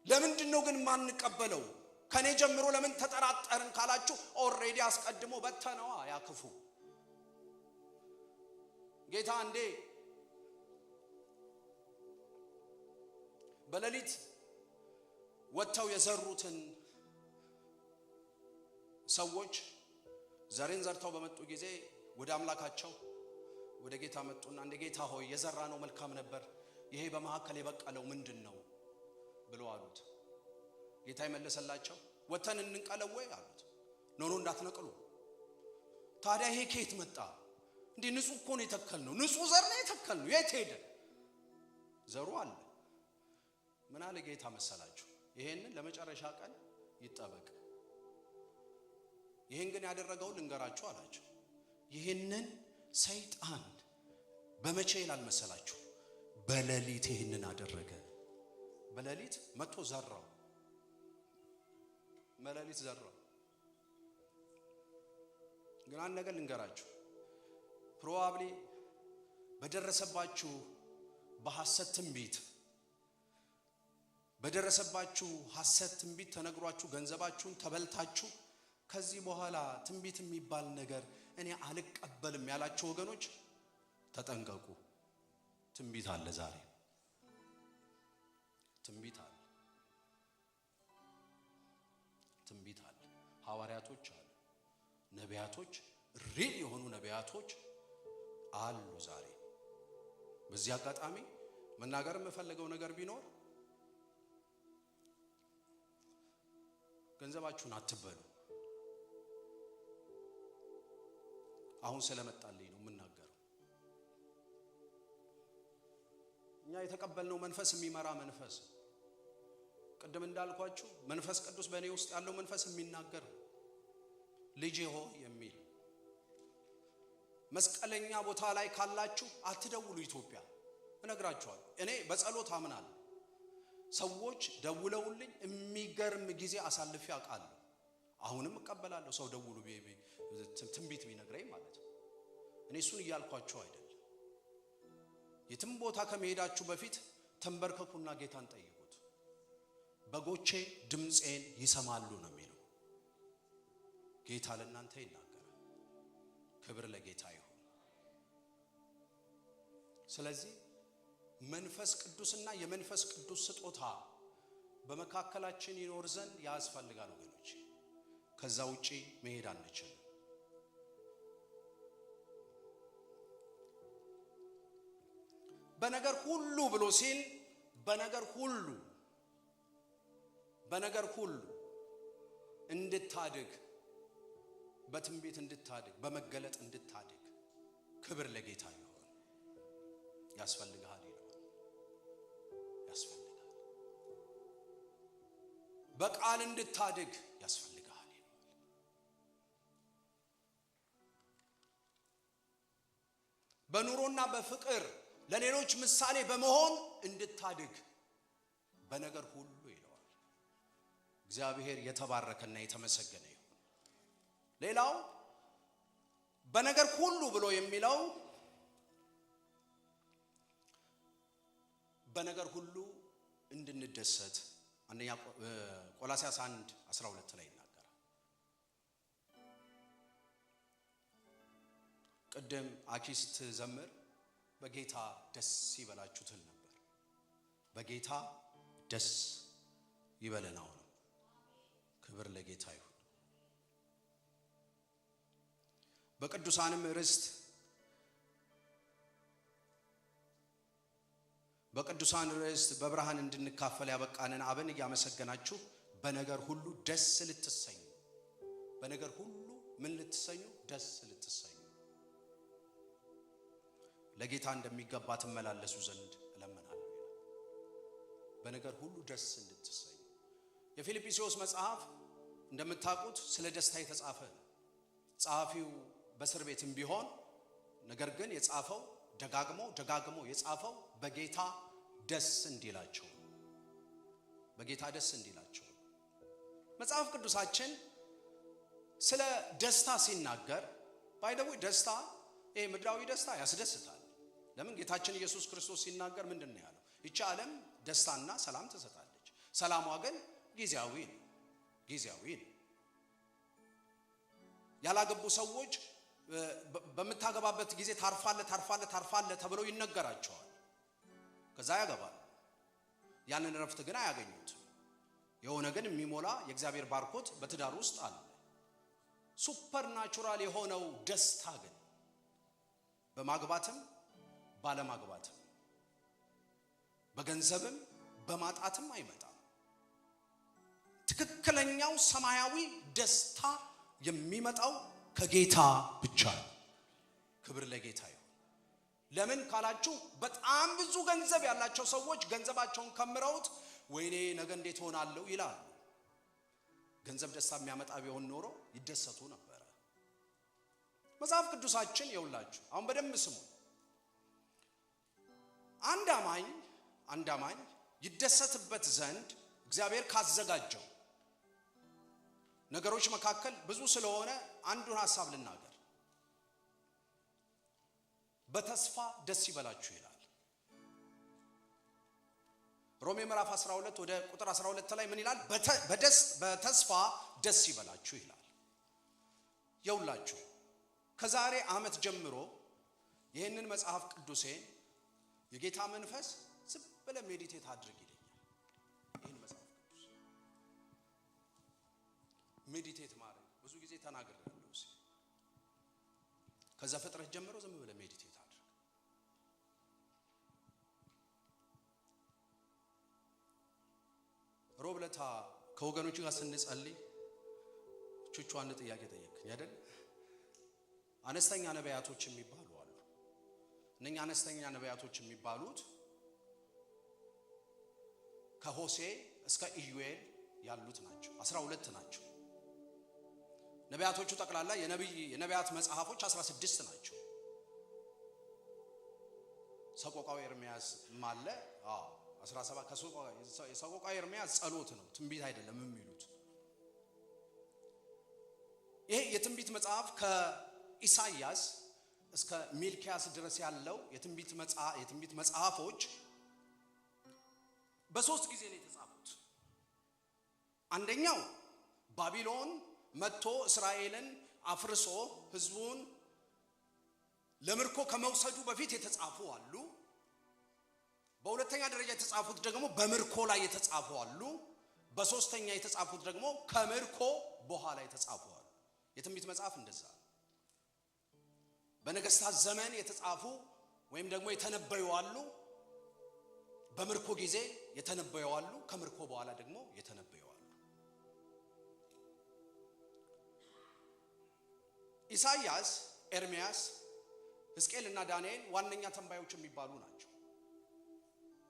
ለምንድን ነው ግን ማንቀበለው? ከኔ ጀምሮ ለምን ተጠራጠርን ካላችሁ ኦልሬዲ አስቀድሞ በተነዋ ያክፉ ጌታ እንዴ በሌሊት ወጥተው የዘሩትን ሰዎች ዘርን ዘርተው በመጡ ጊዜ ወደ አምላካቸው ወደ ጌታ መጡና እንደ ጌታ ሆይ የዘራ ነው መልካም ነበር፣ ይሄ በመሐከል የበቀለው ምንድነው ብለው አሉት። ጌታ ይመለሰላቸው ወተን እንንቀለው ወይ አሉት። ኖ እንዳትነቅሉ። ታዲያ ይሄ ከየት መጣ? እንዴ ንጹህ እኮ ነው የተከልነው፣ ንጹህ ዘር ነው የተከልነው፣ የት ሄደ? ዘሩ አለ። ምን አለ ጌታ መሰላችሁ? ይሄንን ለመጨረሻ ቀን ይጠበቅ። ይሄን ግን ያደረገው ልንገራችሁ አላቸው። ይሄንን ሰይጣን በመቼ ይላል መሰላችሁ? በሌሊት ይሄንን አደረገ። በሌሊት መጥቶ ዘራው። በሌሊት ዘራው። ግን አንድ ነገር ልንገራችሁ፣ ፕሮባብሊ በደረሰባችሁ በሐሰት ትንቢት በደረሰባችሁ ሐሰት ትንቢት ተነግሯችሁ ገንዘባችሁን ተበልታችሁ ከዚህ በኋላ ትንቢት የሚባል ነገር እኔ አልቀበልም ያላችሁ ወገኖች ተጠንቀቁ። ትንቢት አለ ዛሬ። ትንቢት አለ። ትንቢት አለ። ሐዋርያቶች አሉ፣ ነቢያቶች፣ ሪል የሆኑ ነቢያቶች አሉ ዛሬ። በዚህ አጋጣሚ መናገር የምፈልገው ነገር ቢኖር ገንዘባችሁን አትበሉ። አሁን ስለመጣልኝ ነው የምናገረው። እኛ የተቀበልነው መንፈስ የሚመራ መንፈስ፣ ቅድም እንዳልኳችሁ መንፈስ ቅዱስ በእኔ ውስጥ ያለው መንፈስ የሚናገር ልጄ ሆይ የሚል መስቀለኛ ቦታ ላይ ካላችሁ አትደውሉ። ኢትዮጵያ እነግራችኋለሁ። እኔ በጸሎት አምናለሁ። ሰዎች ደውለውልኝ የሚገርም ጊዜ አሳልፌ አውቃለሁ። አሁንም እቀበላለሁ። ሰው ደውሉ ትንቢት ቢነግረኝ ማለት ነው። እኔ እሱን እያልኳችሁ አይደለም። የትም ቦታ ከመሄዳችሁ በፊት ተንበርከኩና ጌታን ጠይቁት። በጎቼ ድምፄን ይሰማሉ ነው የሚለው ጌታ። ለእናንተ ይናገራል። ክብር ለጌታ ይሁን። ስለዚህ መንፈስ ቅዱስና የመንፈስ ቅዱስ ስጦታ በመካከላችን ይኖር ዘንድ ያስፈልጋል ወገኖች። ከዛ ውጪ መሄድ አንችልም። በነገር ሁሉ ብሎ ሲል በነገር ሁሉ እንድታድግ፣ በትንቢት እንድታድግ፣ በመገለጥ እንድታድግ ክብር ለጌታ ይሁን። ያስፈልጋል ይለዋል። ያስፈልጋል። በቃል እንድታድግ ያስፈልጋል ይለዋል። በኑሮና በፍቅር ለሌሎች ምሳሌ በመሆን እንድታድግ በነገር ሁሉ ይለዋል። እግዚአብሔር የተባረከና የተመሰገነ ይሁን። ሌላው በነገር ሁሉ ብሎ የሚለው በነገር ሁሉ እንድንደሰት አንደኛ ቆላስይስ 1:12 ላይ ይናገራል። ቅድም አኪስት ዘምር በጌታ ደስ ይበላችሁ ትል ነበር። በጌታ ደስ ይበለን። አሁን ክብር ለጌታ ይሁን። በቅዱሳንም ርስት በቅዱሳን ርስት በብርሃን እንድንካፈል ያበቃንን አብን እያመሰገናችሁ በነገር ሁሉ ደስ ልትሰኙ፣ በነገር ሁሉ ምን ልትሰኙ? ደስ ልትሰኙ ለጌታ እንደሚገባ ትመላለሱ ዘንድ እለምናለሁ። በነገር ሁሉ ደስ እንድትሰኙ። የፊልጵስዩስ መጽሐፍ እንደምታውቁት ስለ ደስታ የተጻፈ ነው። ጸሐፊው በእስር ቤትም ቢሆን ነገር ግን የጻፈው ደጋግሞ የጻፈው በጌታ ደስ እንዲላቸው በጌታ ደስ እንዲላቸው። መጽሐፍ ቅዱሳችን ስለ ደስታ ሲናገር ባይደው ደስታ ምድራዊ ደስታ ያስደስታል። ለምን ጌታችን ኢየሱስ ክርስቶስ ሲናገር ምንድነው ያለው? ይህች ዓለም ደስታና ሰላም ትሰጣለች፣ ሰላሟ ግን ጊዜያዊ ነው። ያላገቡ ሰዎች በመታገባበት ጊዜ ታርፋለ ተብለው ይነገራቸዋል። ከዛ ያገባል። ያንን ረፍት ግን አያገኙትም። የሆነ ግን የሚሞላ የእግዚአብሔር ባርኮት በትዳር ውስጥ አለ። ሱፐርናቹራል የሆነው ደስታ ግን በማግባትም ባለማግባትም በገንዘብም በማጣትም አይመጣም። ትክክለኛው ሰማያዊ ደስታ የሚመጣው ከጌታ ብቻ ነው። ክብር ለጌታ ይሁን። ለምን ካላችሁ በጣም ብዙ ገንዘብ ያላቸው ሰዎች ገንዘባቸውን ከምረውት ወይኔ ነገ እንዴት ሆናለሁ ይላሉ። ገንዘብ ደስታ የሚያመጣ ቢሆን ኖሮ ይደሰቱ ነበር። መጽሐፍ ቅዱሳችን ይውላችሁ አሁን በደንብ ስሙ። አንድ አማኝ ይደሰትበት ዘንድ እግዚአብሔር ካዘጋጀው ነገሮች መካከል ብዙ ስለሆነ አንዱን ሐሳብ ልናገር። በተስፋ ደስ ይበላችሁ ይላል። ሮሜ ምዕራፍ 12 ወደ ቁጥር 12 ላይ ምን ይላል? በተስፋ ደስ ይበላችሁ ይላል። ይውላችሁ ከዛሬ ዓመት ጀምሮ ይህንን መጽሐፍ ቅዱሴን የጌታ መንፈስ ዝም ብለህ ሜዲቴት አድርግ ይለኛል። ይህን መጽሐፍ ቅዱስ ሜዲቴት ማድረግ ብዙ ጊዜ ተናግሬያለሁ። ከዛ ፍጥረት ጀምሮ ዝም ብለህ ሜዲቴት አድርግ። ሮብለታ ከወገኖቹ ጋር ስንጸልይ ቹቹ አንድ ጥያቄ ጠየቅኝ አይደል? አነስተኛ ነቢያቶች የሚባሉ አሉ። እነኛ አነስተኛ ነቢያቶች የሚባሉት ከሆሴ እስከ ኢዩኤል ያሉት ናቸው። 12 ናቸው። ነቢያቶቹ ጠቅላላ የነቢያት መጽሐፎች 16 ናቸው። ሰቆቃው ኤርምያስ ማለ 17 የሰቆቃው ኤርምያስ ጸሎት ነው፣ ትንቢት አይደለም የሚሉት። ይሄ የትንቢት መጽሐፍ ከኢሳይያስ እስከ ሚልኪያስ ድረስ ያለው የትንቢት መጽሐፎች በሶስት ጊዜ ነው የተጻፉት። አንደኛው ባቢሎን መጥቶ እስራኤልን አፍርሶ ህዝቡን ለምርኮ ከመውሰዱ በፊት የተጻፉ አሉ። በሁለተኛ ደረጃ የተጻፉት ደግሞ በምርኮ ላይ የተጻፉ አሉ። በሶስተኛ የተጻፉት ደግሞ ከምርኮ በኋላ የተጻፉ አሉ። የትንቢት መጽሐፍ እንደዛ በነገስታት ዘመን የተጻፉ ወይም ደግሞ የተነበዩ አሉ። በምርኮ ጊዜ የተነበዩ አሉ። ከምርኮ በኋላ ደግሞ የተነበዩ አሉ። ኢሳይያስ፣ ኤርምያስ፣ ሕዝቅኤል እና ዳንኤል ዋነኛ ተንባዮች የሚባሉ ናቸው።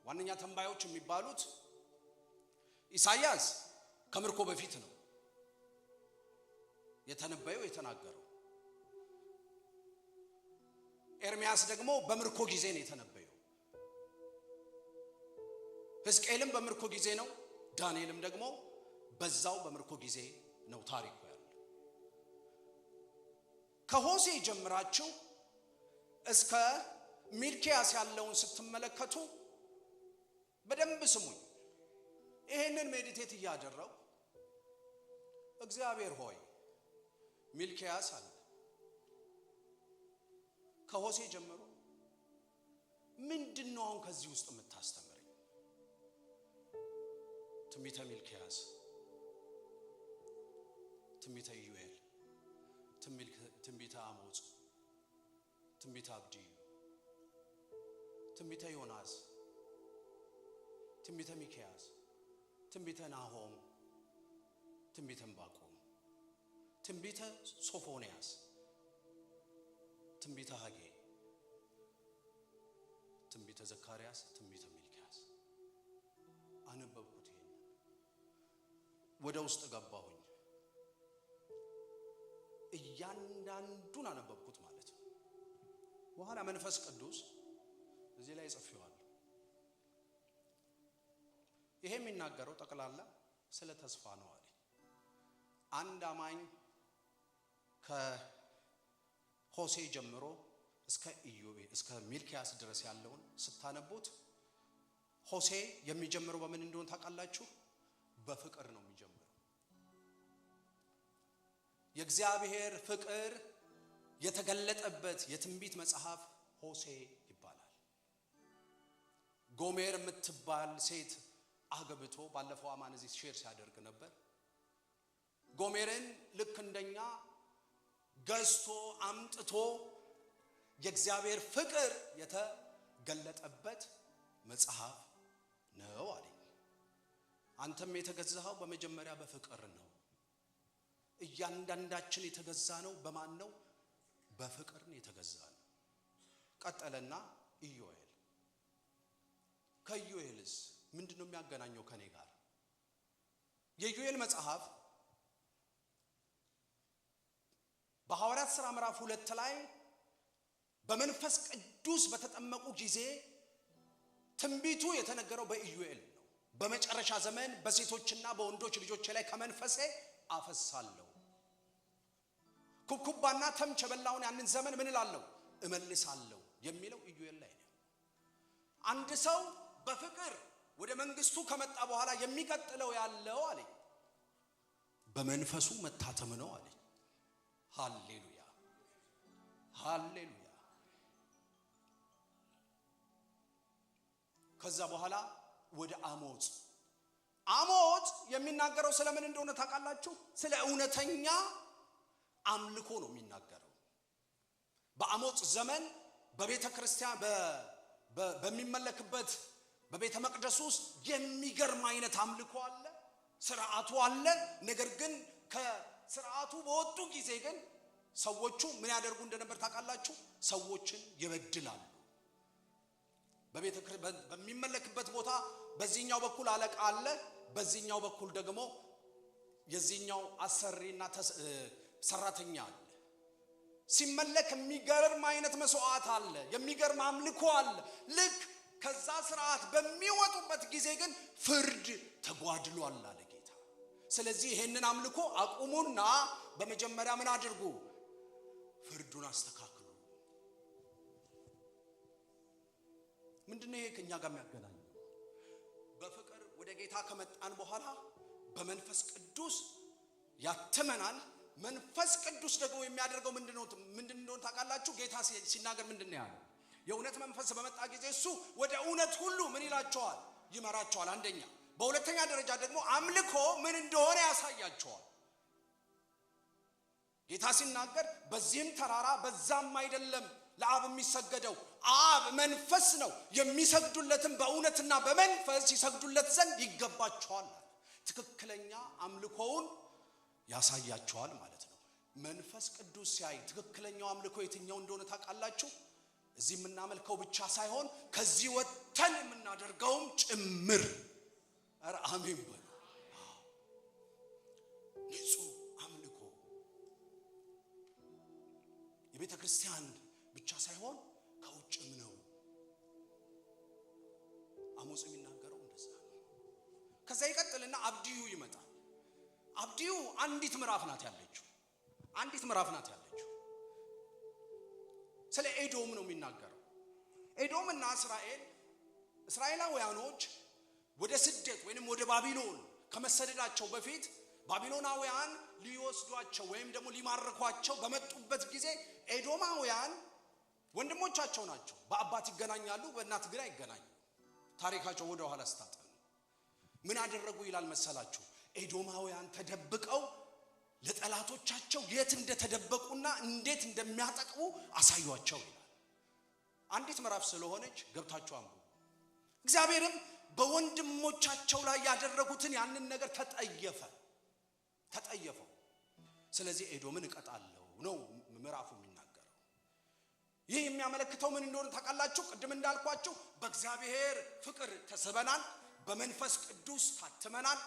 ዋነኛ ተንባዮች የሚባሉት ኢሳይያስ ከምርኮ በፊት ነው የተነበየው የተናገረው። ኤርምያስ ደግሞ በምርኮ ጊዜ ነው የተነበየው። ሕዝቅኤልም በምርኮ ጊዜ ነው። ዳንኤልም ደግሞ በዛው በምርኮ ጊዜ ነው ታሪኩ ያለው። ከሆሴ ጀምራችሁ እስከ ሚልኪያስ ያለውን ስትመለከቱ በደንብ ስሙኝ። ይሄንን ሜዲቴት እያደረው እግዚአብሔር ሆይ ሚልኪያስ አለ ከሆሴ ጀምሮ ምንድነው አሁን ከዚህ ውስጥ የምታስተምረኝ? ትንቢተ ሚልኪያስ፣ ትንቢተ ኢዩኤል፣ ትንቢተ አሞጽ፣ ትንቢተ አብድዩ፣ ትንቢተ ዮናስ፣ ትንቢተ ሚክያስ፣ ትንቢተ ናሆም፣ ትንቢተ ዕንባቆም፣ ትንቢተ ሶፎንያስ፣ ትንቢተ ሐጌ፣ ትንቢተ ዘካርያስ፣ ትንቢተ ሚልኪያስ አነበብኩት። ይሄን ወደ ውስጥ ገባሁኝ። እያንዳንዱን አነበብኩት ማለት ነው። በኋላ መንፈስ ቅዱስ እዚህ ላይ ጽፌዋለሁ። ይሄ የሚናገረው ጠቅላላ ስለ ተስፋ ነው አለ። አንድ አማኝ ከሆሴ ጀምሮ እስከ ኢዮቤል እስከ ሚልኪያስ ድረስ ያለውን ስታነቡት ሆሴ የሚጀምረው በምን እንደሆነ ታውቃላችሁ? በፍቅር ነው የሚጀምረው። የእግዚአብሔር ፍቅር የተገለጠበት የትንቢት መጽሐፍ ሆሴ ይባላል። ጎሜር የምትባል ሴት አገብቶ ባለፈው አማን እዚህ ሼር ሲያደርግ ነበር። ጎሜርን ልክ እንደኛ ገዝቶ አምጥቶ የእግዚአብሔር ፍቅር የተገለጠበት መጽሐፍ ነው አለኝ። አንተም የተገዛኸው በመጀመሪያ በፍቅር ነው። እያንዳንዳችን የተገዛ ነው በማን ነው? በፍቅር ነው የተገዛ ነው። ቀጠለና ኢዮኤል ከኢዮኤልስ ምንድነው የሚያገናኘው ከኔ ጋር? የኢዮኤል መጽሐፍ በሐዋርያት ሥራ ምዕራፍ 2 ላይ በመንፈስ ቅዱስ በተጠመቁ ጊዜ ትንቢቱ የተነገረው በኢዮኤል ነው። በመጨረሻ ዘመን በሴቶችና በወንዶች ልጆች ላይ ከመንፈሴ አፈሳለሁ፣ ኩብኩባና ተምች የበላውን ያንን ዘመን ምን እላለሁ? እመልሳለሁ የሚለው ኢዮኤል ላይ ነው። አንድ ሰው በፍቅር ወደ መንግስቱ ከመጣ በኋላ የሚቀጥለው ያለው አለኝ በመንፈሱ መታተም ነው አለኝ። ሃሌሉያ ሃሌሉያ። ከዛ በኋላ ወደ አሞጽ የሚናገረው ስለምን እንደሆነ ታውቃላችሁ? ስለ እውነተኛ አምልኮ ነው የሚናገረው። በአሞጽ ዘመን በቤተ ክርስቲያን በሚመለክበት በቤተ መቅደስ ውስጥ የሚገርም አይነት አምልኮ አለ፣ ስርዓቱ አለ። ነገር ግን ከስርዓቱ በወጡ ጊዜ ግን ሰዎቹ ምን ያደርጉ እንደነበር ታውቃላችሁ? ሰዎችን ይበድላሉ። በሚመለክበት ቦታ በዚህኛው በኩል አለቃ አለ፣ በዚህኛው በኩል ደግሞ የዚህኛው አሰሪና ሰራተኛ አለ። ሲመለክ የሚገርም አይነት መስዋዕት አለ፣ የሚገርም አምልኮ አለ። ልክ ከዛ ስርዓት በሚወጡበት ጊዜ ግን ፍርድ ተጓድሏል አለ ጌታ። ስለዚህ ይሄንን አምልኮ አቁሙና በመጀመሪያ ምን አድርጉ? ፍርዱን አስተካክሉ። ምንድነው ይሄ ከኛ ጋር የሚያገናኘው? በፍቅር ወደ ጌታ ከመጣን በኋላ በመንፈስ ቅዱስ ያተመናል። መንፈስ ቅዱስ ደግሞ የሚያደርገው ምንድነው ታውቃላችሁ? ጌታ ሲናገር ምንድነው ያለው? የእውነት መንፈስ በመጣ ጊዜ እሱ ወደ እውነት ሁሉ ምን ይላቸዋል? ይመራቸዋል። አንደኛ። በሁለተኛ ደረጃ ደግሞ አምልኮ ምን እንደሆነ ያሳያቸዋል። ጌታ ሲናገር በዚህም ተራራ በዛም አይደለም ለአብ የሚሰገደው፣ አብ መንፈስ ነው፣ የሚሰግዱለትም በእውነትና በመንፈስ ይሰግዱለት ዘንድ ይገባቸዋል። ትክክለኛ አምልኮውን ያሳያቸዋል ማለት ነው። መንፈስ ቅዱስ ሲያይ ትክክለኛው አምልኮ የትኛው እንደሆነ ታውቃላችሁ? እዚህ የምናመልከው ብቻ ሳይሆን ከዚህ ወጥተን የምናደርገውም ጭምር። ኧረ አሜን በሉ። ንጹህ አምልኮ የቤተ ክርስቲያን ብቻ ሳይሆን ከውጭም ነው። አሞጽ የሚናገረው እንደዛ ነው። ከዛ ይቀጥልና አብድዩ ይመጣል። አብድዩ አንዲት ምዕራፍ ናት ያለችው። ስለ ኤዶም ነው የሚናገረው። ኤዶምና እስራኤላውያኖች ወደ ስደት ወይንም ወደ ባቢሎን ከመሰደዳቸው በፊት ባቢሎናውያን ሊወስዷቸው ወይም ደግሞ ሊማርኳቸው በመጡበት ጊዜ ኤዶማውያን ወንድሞቻቸው ናቸው። በአባት ይገናኛሉ፣ በእናት ግን አይገናኙ። ታሪካቸው ወደ ኋላ ስታጠኑ ምን አደረጉ ይላል መሰላችሁ? ኤዶማውያን ተደብቀው ለጠላቶቻቸው የት እንደተደበቁና እንዴት እንደሚያጠቅሙ አሳዩአቸው ይላል። አንዲት ምዕራፍ ስለሆነች ገብታችሁ አንብቡ። እግዚአብሔርም በወንድሞቻቸው ላይ ያደረጉትን ያንን ነገር ተጠየፈው። ስለዚህ ኤዶምን እቀጣለሁ ነው ምዕራፉ የሚናገረው። ይህ የሚያመለክተው ምን እንደሆነ ታውቃላችሁ? ቅድም እንዳልኳችሁ በእግዚአብሔር ፍቅር ተስበናል፣ በመንፈስ ቅዱስ ታትመናል።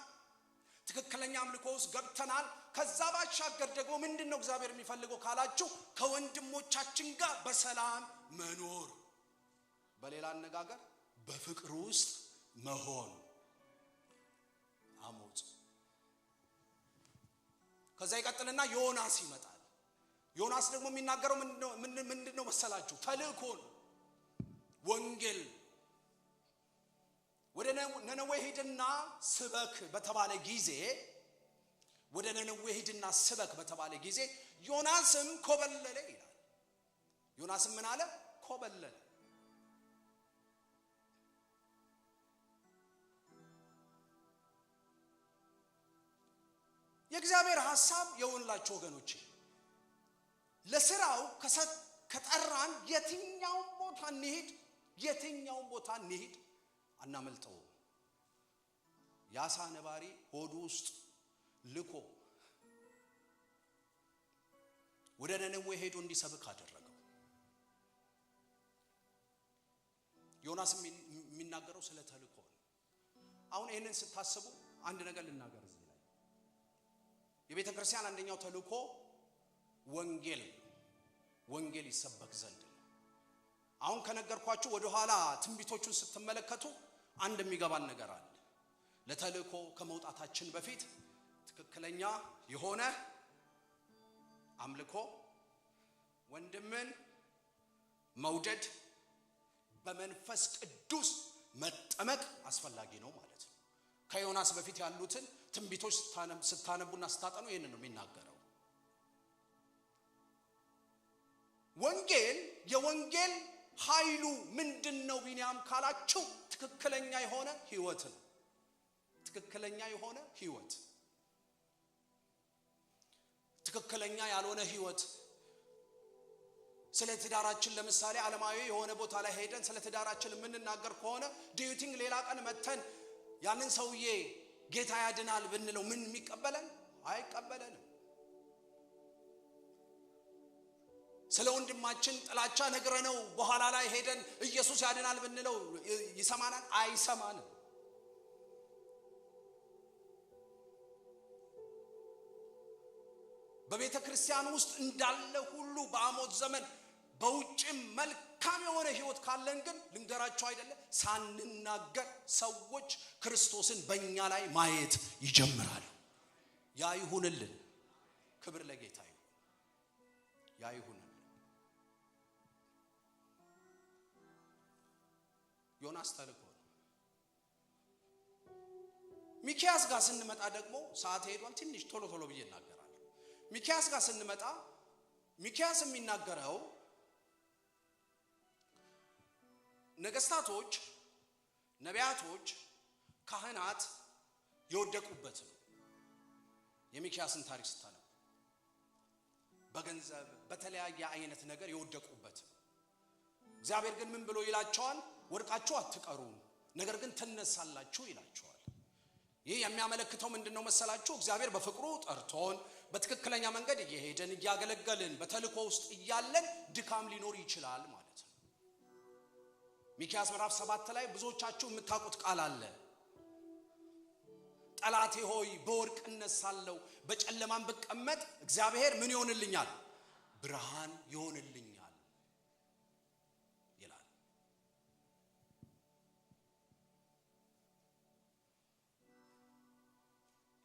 ትክክለኛ አምልኮ ውስጥ ገብተናል። ከዛ ባሻገር ደግሞ ምንድነው እግዚአብሔር የሚፈልገው ካላችሁ ከወንድሞቻችን ጋር በሰላም መኖር፣ በሌላ አነጋገር በፍቅር ውስጥ መሆን። አሞጽ ከዛ ይቀጥልና ዮናስ ይመጣል። ዮናስ ደግሞ የሚናገረው ምንድነው መሰላችሁ? ተልእኮ ነው፣ ወንጌል። ወደ ነነዌ ሄድና ስበክ በተባለ ጊዜ ወደ ነነዌ ሄድና ስበክ በተባለ ጊዜ ዮናስም ኮበለለ ይላል። ዮናስም ምን አለ? ኮበለለ። የእግዚአብሔር ሐሳብ የሆንላችሁ ወገኖቼ ለስራው ከጠራን የትኛውም ቦታ እንሂድ አናመልጠው። ያሳ ነባሪ ሆዱ ውስጥ ልኮ ወደ ነነዌ ሄዶ እንዲሰብክ አደረገው። ዮናስ የሚናገረው ስለ ተልእኮ ነው። አሁን ይሄንን ስታስቡ አንድ ነገር ልናገር። እዚህ ላይ የቤተ ክርስቲያን አንደኛው ተልእኮ ወንጌል ይሰበክ ዘንድ ነው። አሁን ከነገርኳችሁ ወደ ኋላ ትንቢቶቹን ስትመለከቱ አንድ የሚገባን ነገር አለ። ለተልእኮ ከመውጣታችን በፊት ትክክለኛ የሆነ አምልኮ፣ ወንድምን መውደድ፣ በመንፈስ ቅዱስ መጠመቅ አስፈላጊ ነው ማለት ነው። ከዮናስ በፊት ያሉትን ትንቢቶች ስታነቡና ስታጠኑ ይሄንን ነው የሚናገረው። የወንጌል ኃይሉ ምንድነው ቢንያም ካላችሁ ትክክለኛ የሆነ ህይወት ነው። ትክክለኛ የሆነ ህይወት። ትክክለኛ ያልሆነ ህይወት ስለ ትዳራችን ለምሳሌ ዓለማዊ የሆነ ቦታ ላይ ሄደን ስለ ትዳራችን የምንናገር ከሆነ ዲዩቲንግ ሌላ ቀን መተን ያንን ሰውዬ ጌታ ያድናል ብንለው ምን የሚቀበለን? አይቀበለንም። ስለ ወንድማችን ጥላቻ ነግረነው በኋላ ላይ ሄደን ኢየሱስ ያድናል ብንለው ይሰማናል? አይሰማንም። በቤተ ክርስቲያን ውስጥ እንዳለ ሁሉ በአሞጽ ዘመን በውጭም መልካም የሆነ ህይወት ካለን ግን ልንገራቸው አይደለም ሳንናገር ሰዎች ክርስቶስን በእኛ ላይ ማየት ይጀምራሉ። ያ ይሁንልን። ክብር ለጌታ ይሁን። ያ ይሁንልን። ዮናስ ተልኮ ነው። ሚኪያስ ጋር ስንመጣ ደግሞ ሰዓት ሄዷል። ትንሽ ቶሎ ብዬ እናገራለሁ። ሚኪያስ ጋር ስንመጣ ሚኪያስ የሚናገረው ነገስታቶች፣ ነቢያቶች፣ ካህናት የወደቁበት ነው። የሚኪያስን ታሪክ ስታነቡ በገንዘብ በተለያየ አይነት ነገር የወደቁበት ነው። እግዚአብሔር ግን ምን ብሎ ይላቸዋል? ወድቃችሁ አትቀሩም፣ ነገር ግን ትነሳላችሁ ይላቸዋል። ይህ የሚያመለክተው ምንድነው መሰላችሁ? እግዚአብሔር በፍቅሩ ጠርቶን በትክክለኛ መንገድ እየሄደን እያገለገልን በተልእኮ ውስጥ እያለን ድካም ሊኖር ይችላል ማለት ነው። ሚኪያስ ምዕራፍ 7 ላይ ብዙዎቻችሁ የምታውቁት ቃል አለ። ጠላቴ ሆይ በወድቅ እነሳለሁ፣ በጨለማም ብቀመጥ እግዚአብሔር ምን ይሆንልኛል? ብርሃን ይሆንልኛል ይላል።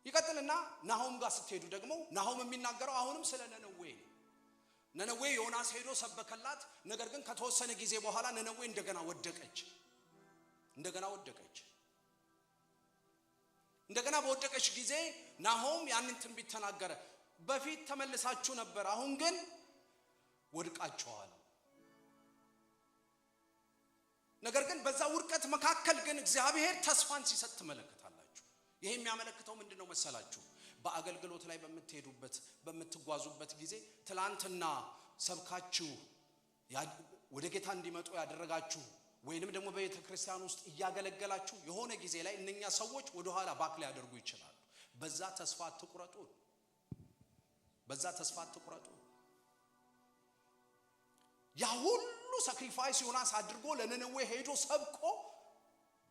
ይቀጥልና ናሆም ጋር ስትሄዱ ደግሞ ናሆም የሚናገረው አሁንም ስለ ነነዌ ነው። ነነዌ ዮናስ ሄዶ ሰበከላት። ነገር ግን ከተወሰነ ጊዜ በኋላ ነነዌ እንደገና ወደቀች። እንደገና በወደቀች ጊዜ ናሆም ያንን ትንቢት ተናገረ። በፊት ተመልሳችሁ ነበር፣ አሁን ግን ወድቃችኋል። ነገር ግን በዛ ውድቀት መካከል ግን እግዚአብሔር ተስፋን ሲሰጥ ትመለከታላችሁ። ይሄ የሚያመለክተው ምንድነው መሰላችሁ? በአገልግሎት ላይ በምትጓዙበት ጊዜ ትላንትና ሰብካችሁ ወደ ጌታ እንዲመጡ ያደረጋችሁ ወይንም ደግሞ በቤተ ክርስቲያን ውስጥ እያገለገላችሁ የሆነ ጊዜ ላይ እነኛ ሰዎች ወደ ኋላ ባክ ላይ ያደርጉ ይችላሉ። በዛ ተስፋ አትቁረጡ። ያ ሁሉ ሳክሪፋይስ ዮናስ አድርጎ ለነነዌ ሄዶ ሰብኮ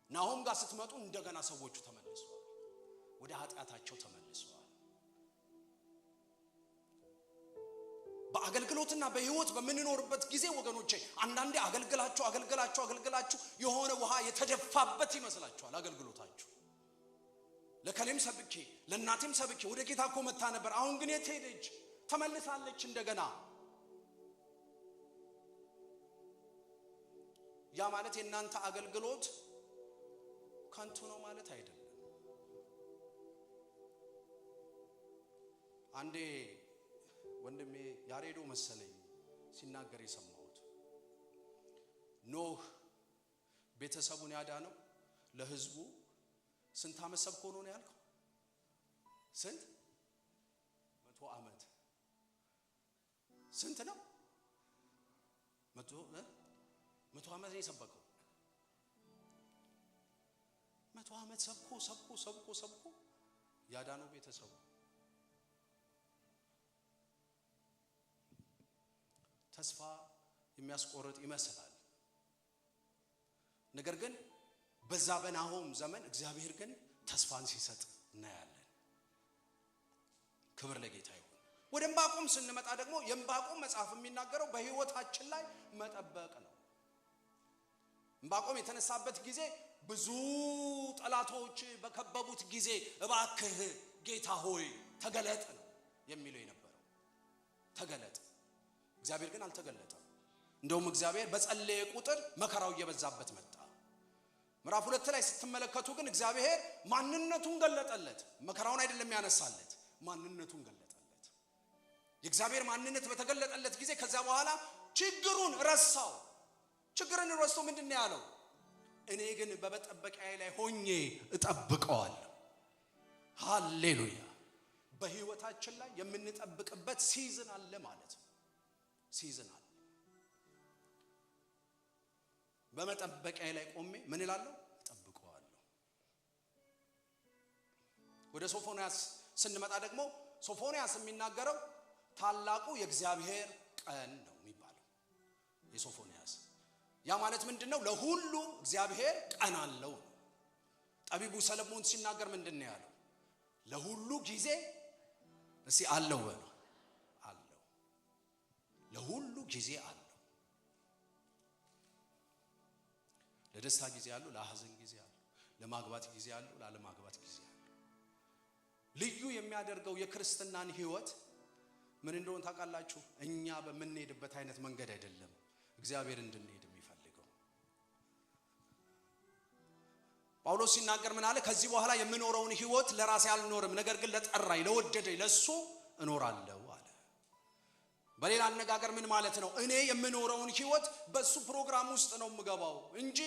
ናሆም ጋር ስትመጡ እንደገና ሰዎቹ ተመለሱ። ወደ ኃጢአታቸው ተመልሰዋል። በአገልግሎትና በህይወት በምንኖርበት ጊዜ ወገኖቼ አንዳንዴ አገልግላችሁ የሆነ ውሃ የተደፋበት ይመስላችኋል አገልግሎታችሁ። ለከሌም ሰብኬ ለእናቴም ሰብኬ ወደ ጌታ እኮ መታ ነበር፣ አሁን ግን የት ሄደች? ተመልሳለች እንደገና። ያ ማለት የእናንተ አገልግሎት ከንቱ ነው ማለት አይደለም። አንዴ ወንድሜ ያሬዶ መሰለኝ ሲናገር የሰማሁት ኖህ ቤተሰቡን ያዳነው ለህዝቡ ስንት ዓመት ሰብኮ ነው ያልከው? ስንት 100 ዓመት። ስንት ነው? 100 ዓመት ነው የሰበከው። 100 ዓመት ሰብኮ ያዳነው ቤተሰቡ። ተስፋ የሚያስቆርጥ ይመስላል። ነገር ግን በዛ በናሆም ዘመን እግዚአብሔር ግን ተስፋን ሲሰጥ እናያለን። ክብር ለጌታ ይሁን። ወደ ዕንባቆም ስንመጣ ደግሞ የዕንባቆም መጽሐፍ የሚናገረው በህይወታችን ላይ መጠበቅ ነው። ዕንባቆም የተነሳበት ጊዜ ብዙ ጠላቶች በከበቡት ጊዜ እባክህ ጌታ ሆይ ተገለጥ ነው የሚለው የነበረው። ተገለጥ። እግዚአብሔር ግን አልተገለጠም። እንደውም እግዚአብሔር በጸለየ ቁጥር መከራው እየበዛበት መጣ። ምዕራፍ 2 ላይ ስትመለከቱ ግን እግዚአብሔር ማንነቱን ገለጠለት። መከራውን አይደለም ያነሳለት፣ ማንነቱን ገለጠለት። የእግዚአብሔር ማንነት በተገለጠለት ጊዜ ከዛ በኋላ ችግሩን ረሳው። ችግርን ረስቶ ምንድነው ያለው? እኔ ግን በመጠበቂያዬ ላይ ሆኜ እጠብቀዋለሁ። ሃሌሉያ። በህይወታችን ላይ የምንጠብቅበት ሲዝን አለ ማለት ነው። ሲዝን አለ። በመጠበቂያዬ ላይ ቆሜ ምን እላለሁ? እጠብቀዋለሁ። ወደ ሶፎንያስ ስንመጣ ደግሞ ሶፎንያስ የሚናገረው ታላቁ የእግዚአብሔር ቀን ነው የሚባለው የሶፎንያስ። ያ ማለት ምንድነው? ለሁሉ እግዚአብሔር ቀን አለው። ጠቢቡ ሰለሞን ሲናገር ምንድነው ያለው? ለሁሉ ጊዜ አለው በለው። አለው። ለሁሉ ጊዜ አለው። ለደስታ ጊዜ አለው፣ ለሐዘን ጊዜ አለው፣ ለማግባት ጊዜ አለው፣ ላለማግባት ጊዜ አለው። ልዩ የሚያደርገው የክርስትናን ህይወት ምን እንደሆነ ታውቃላችሁ? እኛ በምንሄድበት አይነት መንገድ አይደለም እግዚአብሔር እንድንሄድ የሚፈልገው። ጳውሎስ ሲናገር ምን አለ? ከዚህ በኋላ የምኖረውን ህይወት ለራሴ አልኖርም፣ ነገር ግን ለጠራኝ ለወደደኝ ለሱ እኖራለሁ አለ። በሌላ አነጋገር ምን ማለት ነው? እኔ የምኖረውን ህይወት በሱ ፕሮግራም ውስጥ ነው የምገባው እንጂ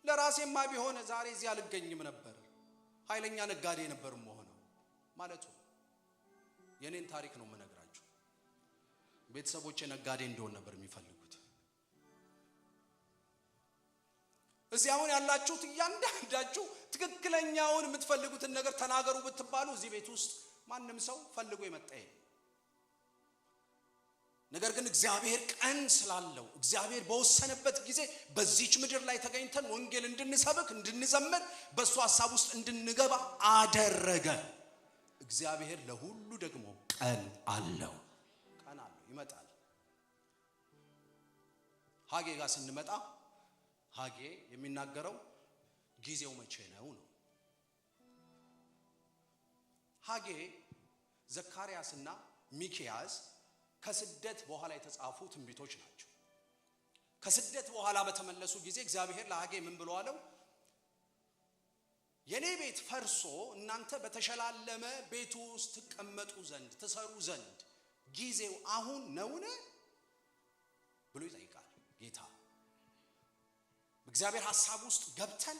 ለራሴማ ቢሆን ዛሬ እዚህ አልገኝም ነበር፣ ኃይለኛ ነጋዴ ነበር የምሆነው ማለቱ። የኔን ታሪክ ነው የምነግራችሁ። ቤተሰቦቼ ነጋዴ እንደሆነ ነበር የሚፈልጉት። እዚህ አሁን ያላችሁት እያንዳንዳችሁ ትክክለኛውን የምትፈልጉትን ነገር ተናገሩ ብትባሉ እዚህ ቤት ውስጥ ማንም ሰው ፈልጎ የመጣ የለም። ነገር ግን እግዚአብሔር ቀን ስላለው እግዚአብሔር በወሰነበት ጊዜ በዚች ምድር ላይ ተገኝተን ወንጌል እንድንሰብክ እንድንዘምር በሱ ሐሳብ ውስጥ እንድንገባ አደረገ። እግዚአብሔር ለሁሉ ደግሞ ቀን አለው። ቀን አለው፣ ይመጣል። ሐጌ ጋር ስንመጣ ሐጌ የሚናገረው ጊዜው መቼ ነው ነው። ሐጌ ዘካርያስና ሚክያስ ከስደት በኋላ የተጻፉ ትንቢቶች ናቸው። ከስደት በኋላ በተመለሱ ጊዜ እግዚአብሔር ለሐጌ ምን ብሎ አለው? የኔ ቤት ፈርሶ እናንተ በተሸላለመ ቤቱ ውስጥ ተቀመጡ ዘንድ ተሰሩ ዘንድ ጊዜው አሁን ነውን ብሎ ይጠይቃል ጌታ። በእግዚአብሔር ሐሳብ ውስጥ ገብተን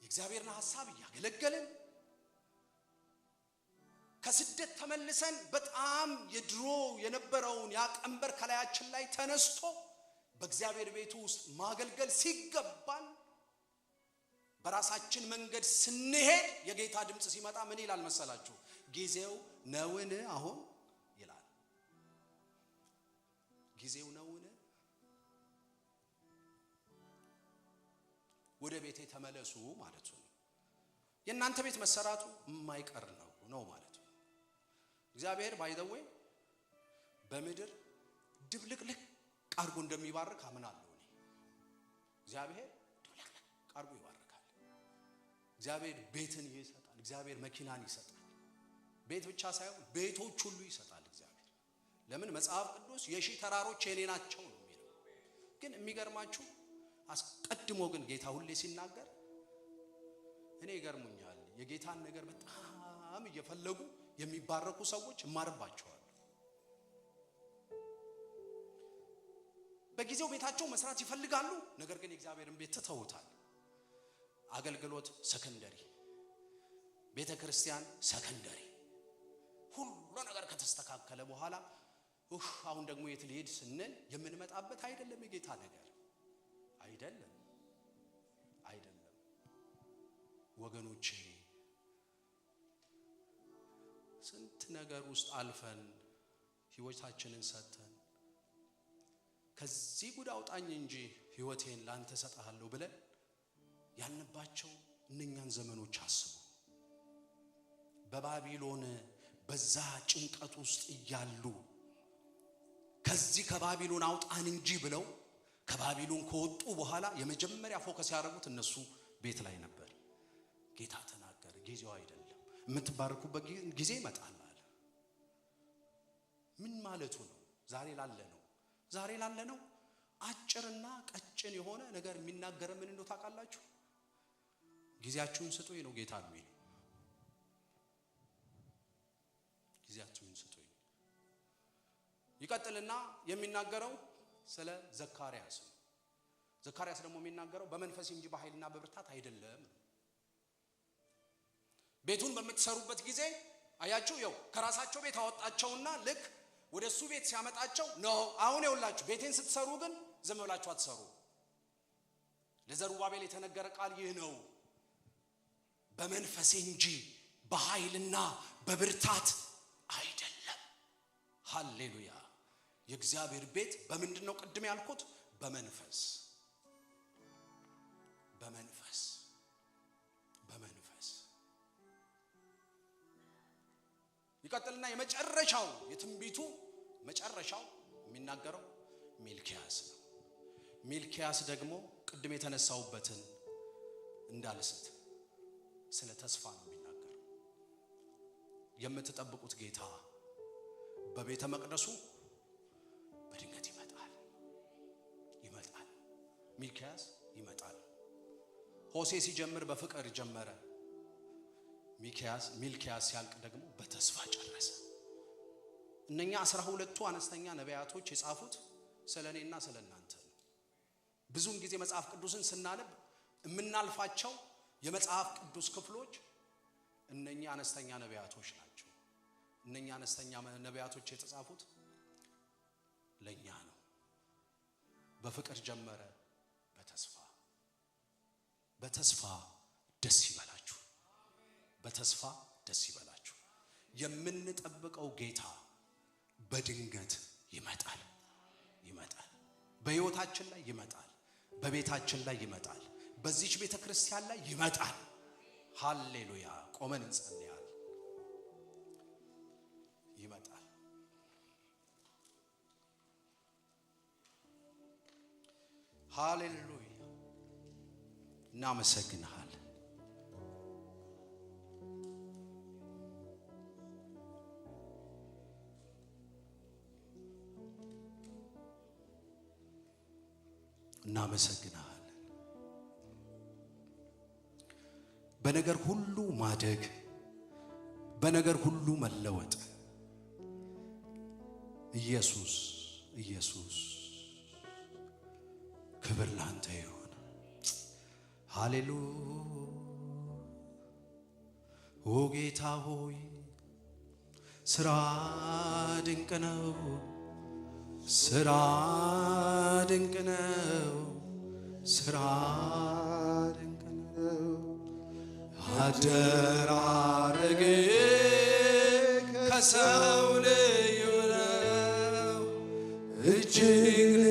የእግዚአብሔርን ሐሳብ እያገለገልን ከስደት ተመልሰን በጣም የድሮ የነበረውን ያ ቀንበር ከላያችን ላይ ተነስቶ በእግዚአብሔር ቤት ውስጥ ማገልገል ሲገባን በራሳችን መንገድ ስንሄድ የጌታ ድምጽ ሲመጣ ምን ይላል መሰላችሁ? ጊዜው ነውን አሁን ይላል። ጊዜው ነውን? ወደ ቤቴ ተመለሱ ማለት ነው። የእናንተ ቤት መሰራቱ የማይቀር ነው ማለት ነው። እግዚአብሔር ባይዘዌ በምድር ድብልቅልቅ አድርጎ እንደሚባርክ አምናለሁ እኔ። እግዚአብሔር ድብልቅልቅ አድርጎ ይባርካል። እግዚአብሔር ቤትን ይሰጣል። እግዚአብሔር መኪናን ይሰጣል። ቤት ብቻ ሳይሆን ቤቶች ሁሉ ይሰጣል እግዚአብሔር። ለምን? መጽሐፍ ቅዱስ የሺህ ተራሮች የኔ ናቸው ነው የሚለው። ግን የሚገርማችሁ አስቀድሞ ግን ጌታ ሁሌ ሲናገር እኔ ይገርሙኛል። የጌታን ነገር በጣም እየፈለጉ የሚባረኩ ሰዎች እማርባቸዋለሁ። በጊዜው ቤታቸው መስራት ይፈልጋሉ፣ ነገር ግን የእግዚአብሔርን ቤት ትተውታል። አገልግሎት ሰከንደሪ፣ ቤተ ክርስቲያን ሰከንደሪ። ሁሉ ነገር ከተስተካከለ በኋላ አሁን ደግሞ የት ልሄድ ስንል የምንመጣበት አይደለም። የጌታ ነገር አይደለም። ወገኖቼ ስንት ነገር ውስጥ አልፈን ህይወታችንን ሰጥተን ከዚህ ጉድ አውጣኝ እንጂ ህይወቴን ላንተ ሰጣለሁ ብለን ያልንባቸው እነኛን ዘመኖች አስቡ። በባቢሎን በዛ ጭንቀት ውስጥ እያሉ ከዚህ ከባቢሎን አውጣን እንጂ ብለው ከባቢሎን ከወጡ በኋላ የመጀመሪያ ፎከስ ያደረጉት እነሱ ቤት ላይ ነበር። ጌታ ተናገረ፣ ጊዜው አይደለም፣ የምትባረኩበት ጊዜ ይመጣል አለ። ምን ማለቱ ነው? ዛሬ ላለ ነው አጭርና ቀጭን የሆነ ነገር የሚናገር ምን እንደው ታውቃላችሁ? ጊዜያችሁን ስጡኝ ነው ጌታ የሚለው። ጊዜያችሁን ስጡኝ። ይቀጥልና የሚናገረው ስለ ዘካርያስ ነው። ዘካርያስ ደግሞ የሚናገረው በመንፈስ እንጂ በኃይልና በብርታት አይደለም። ቤቱን በምትሰሩበት ጊዜ አያችሁ፣ ይው ከራሳቸው ቤት አወጣቸውና ልክ ወደሱ ቤት ሲያመጣቸው ነው። አሁን ይውላችሁ ቤቴን ስትሰሩ ግን ዝም ብላችሁ አትሰሩ። ለዘሩባቤል የተነገረ ቃል ይህ ነው፣ በመንፈስ እንጂ በኃይልና በብርታት አይደለም። ሃሌሉያ። የእግዚአብሔር ቤት በምንድነው? ቅድም ያልኩት በመንፈስ ይቀጥልና የመጨረሻው የትንቢቱ መጨረሻው የሚናገረው ሚልኪያስ ነው። ሚልኪያስ ደግሞ ቅድም የተነሳውበትን እንዳልስት ስለ ተስፋ ነው የሚናገረው። የምትጠብቁት ጌታ በቤተ መቅደሱ በድንገት ይመጣል። ሚልኪያስ ይመጣል። ሆሴ ሲጀምር በፍቅር ጀመረ። ሚልኪያስ ሲያልቅ ደግሞ በተስፋ ጨረሰ። እነኛ 12ቱ አነስተኛ ነቢያቶች የጻፉት ስለኔና ስለናንተ ነው። ብዙውን ጊዜ መጽሐፍ ቅዱስን ስናነብ የምናልፋቸው የመጽሐፍ ቅዱስ ክፍሎች እነኛ አነስተኛ ነቢያቶች ናቸው። እነኛ አነስተኛ ነቢያቶች የተጻፉት ለኛ ነው። በፍቅር ጀመረ፣ በተስፋ ደስ ይበላችሁ። በተስፋ ደስ ይበላችሁ። የምንጠብቀው ጌታ በድንገት ይመጣል። በሕይወታችን ላይ ይመጣል። በቤታችን ላይ ይመጣል። በዚች ቤተ ክርስቲያን ላይ ይመጣል። ሃሌሉያ። ቆመን እንጸልያለን። ይመጣል። ሃሌሉያ። እናመሰግንሃለን። እናመሰግንሃለን። በነገር ሁሉ ማደግ፣ በነገር ሁሉ መለወጥ ኢየሱስ ክብር ላንተ ይሁን። ሃሌሉያ። ኦ ጌታ ሆይ ስራ ድንቅ ነው፣ ስራ ድንቅ ነው፣ ስራ ድንቅ ነው። አደራረግ ከሰው ልዩ ነው፣ እጅግ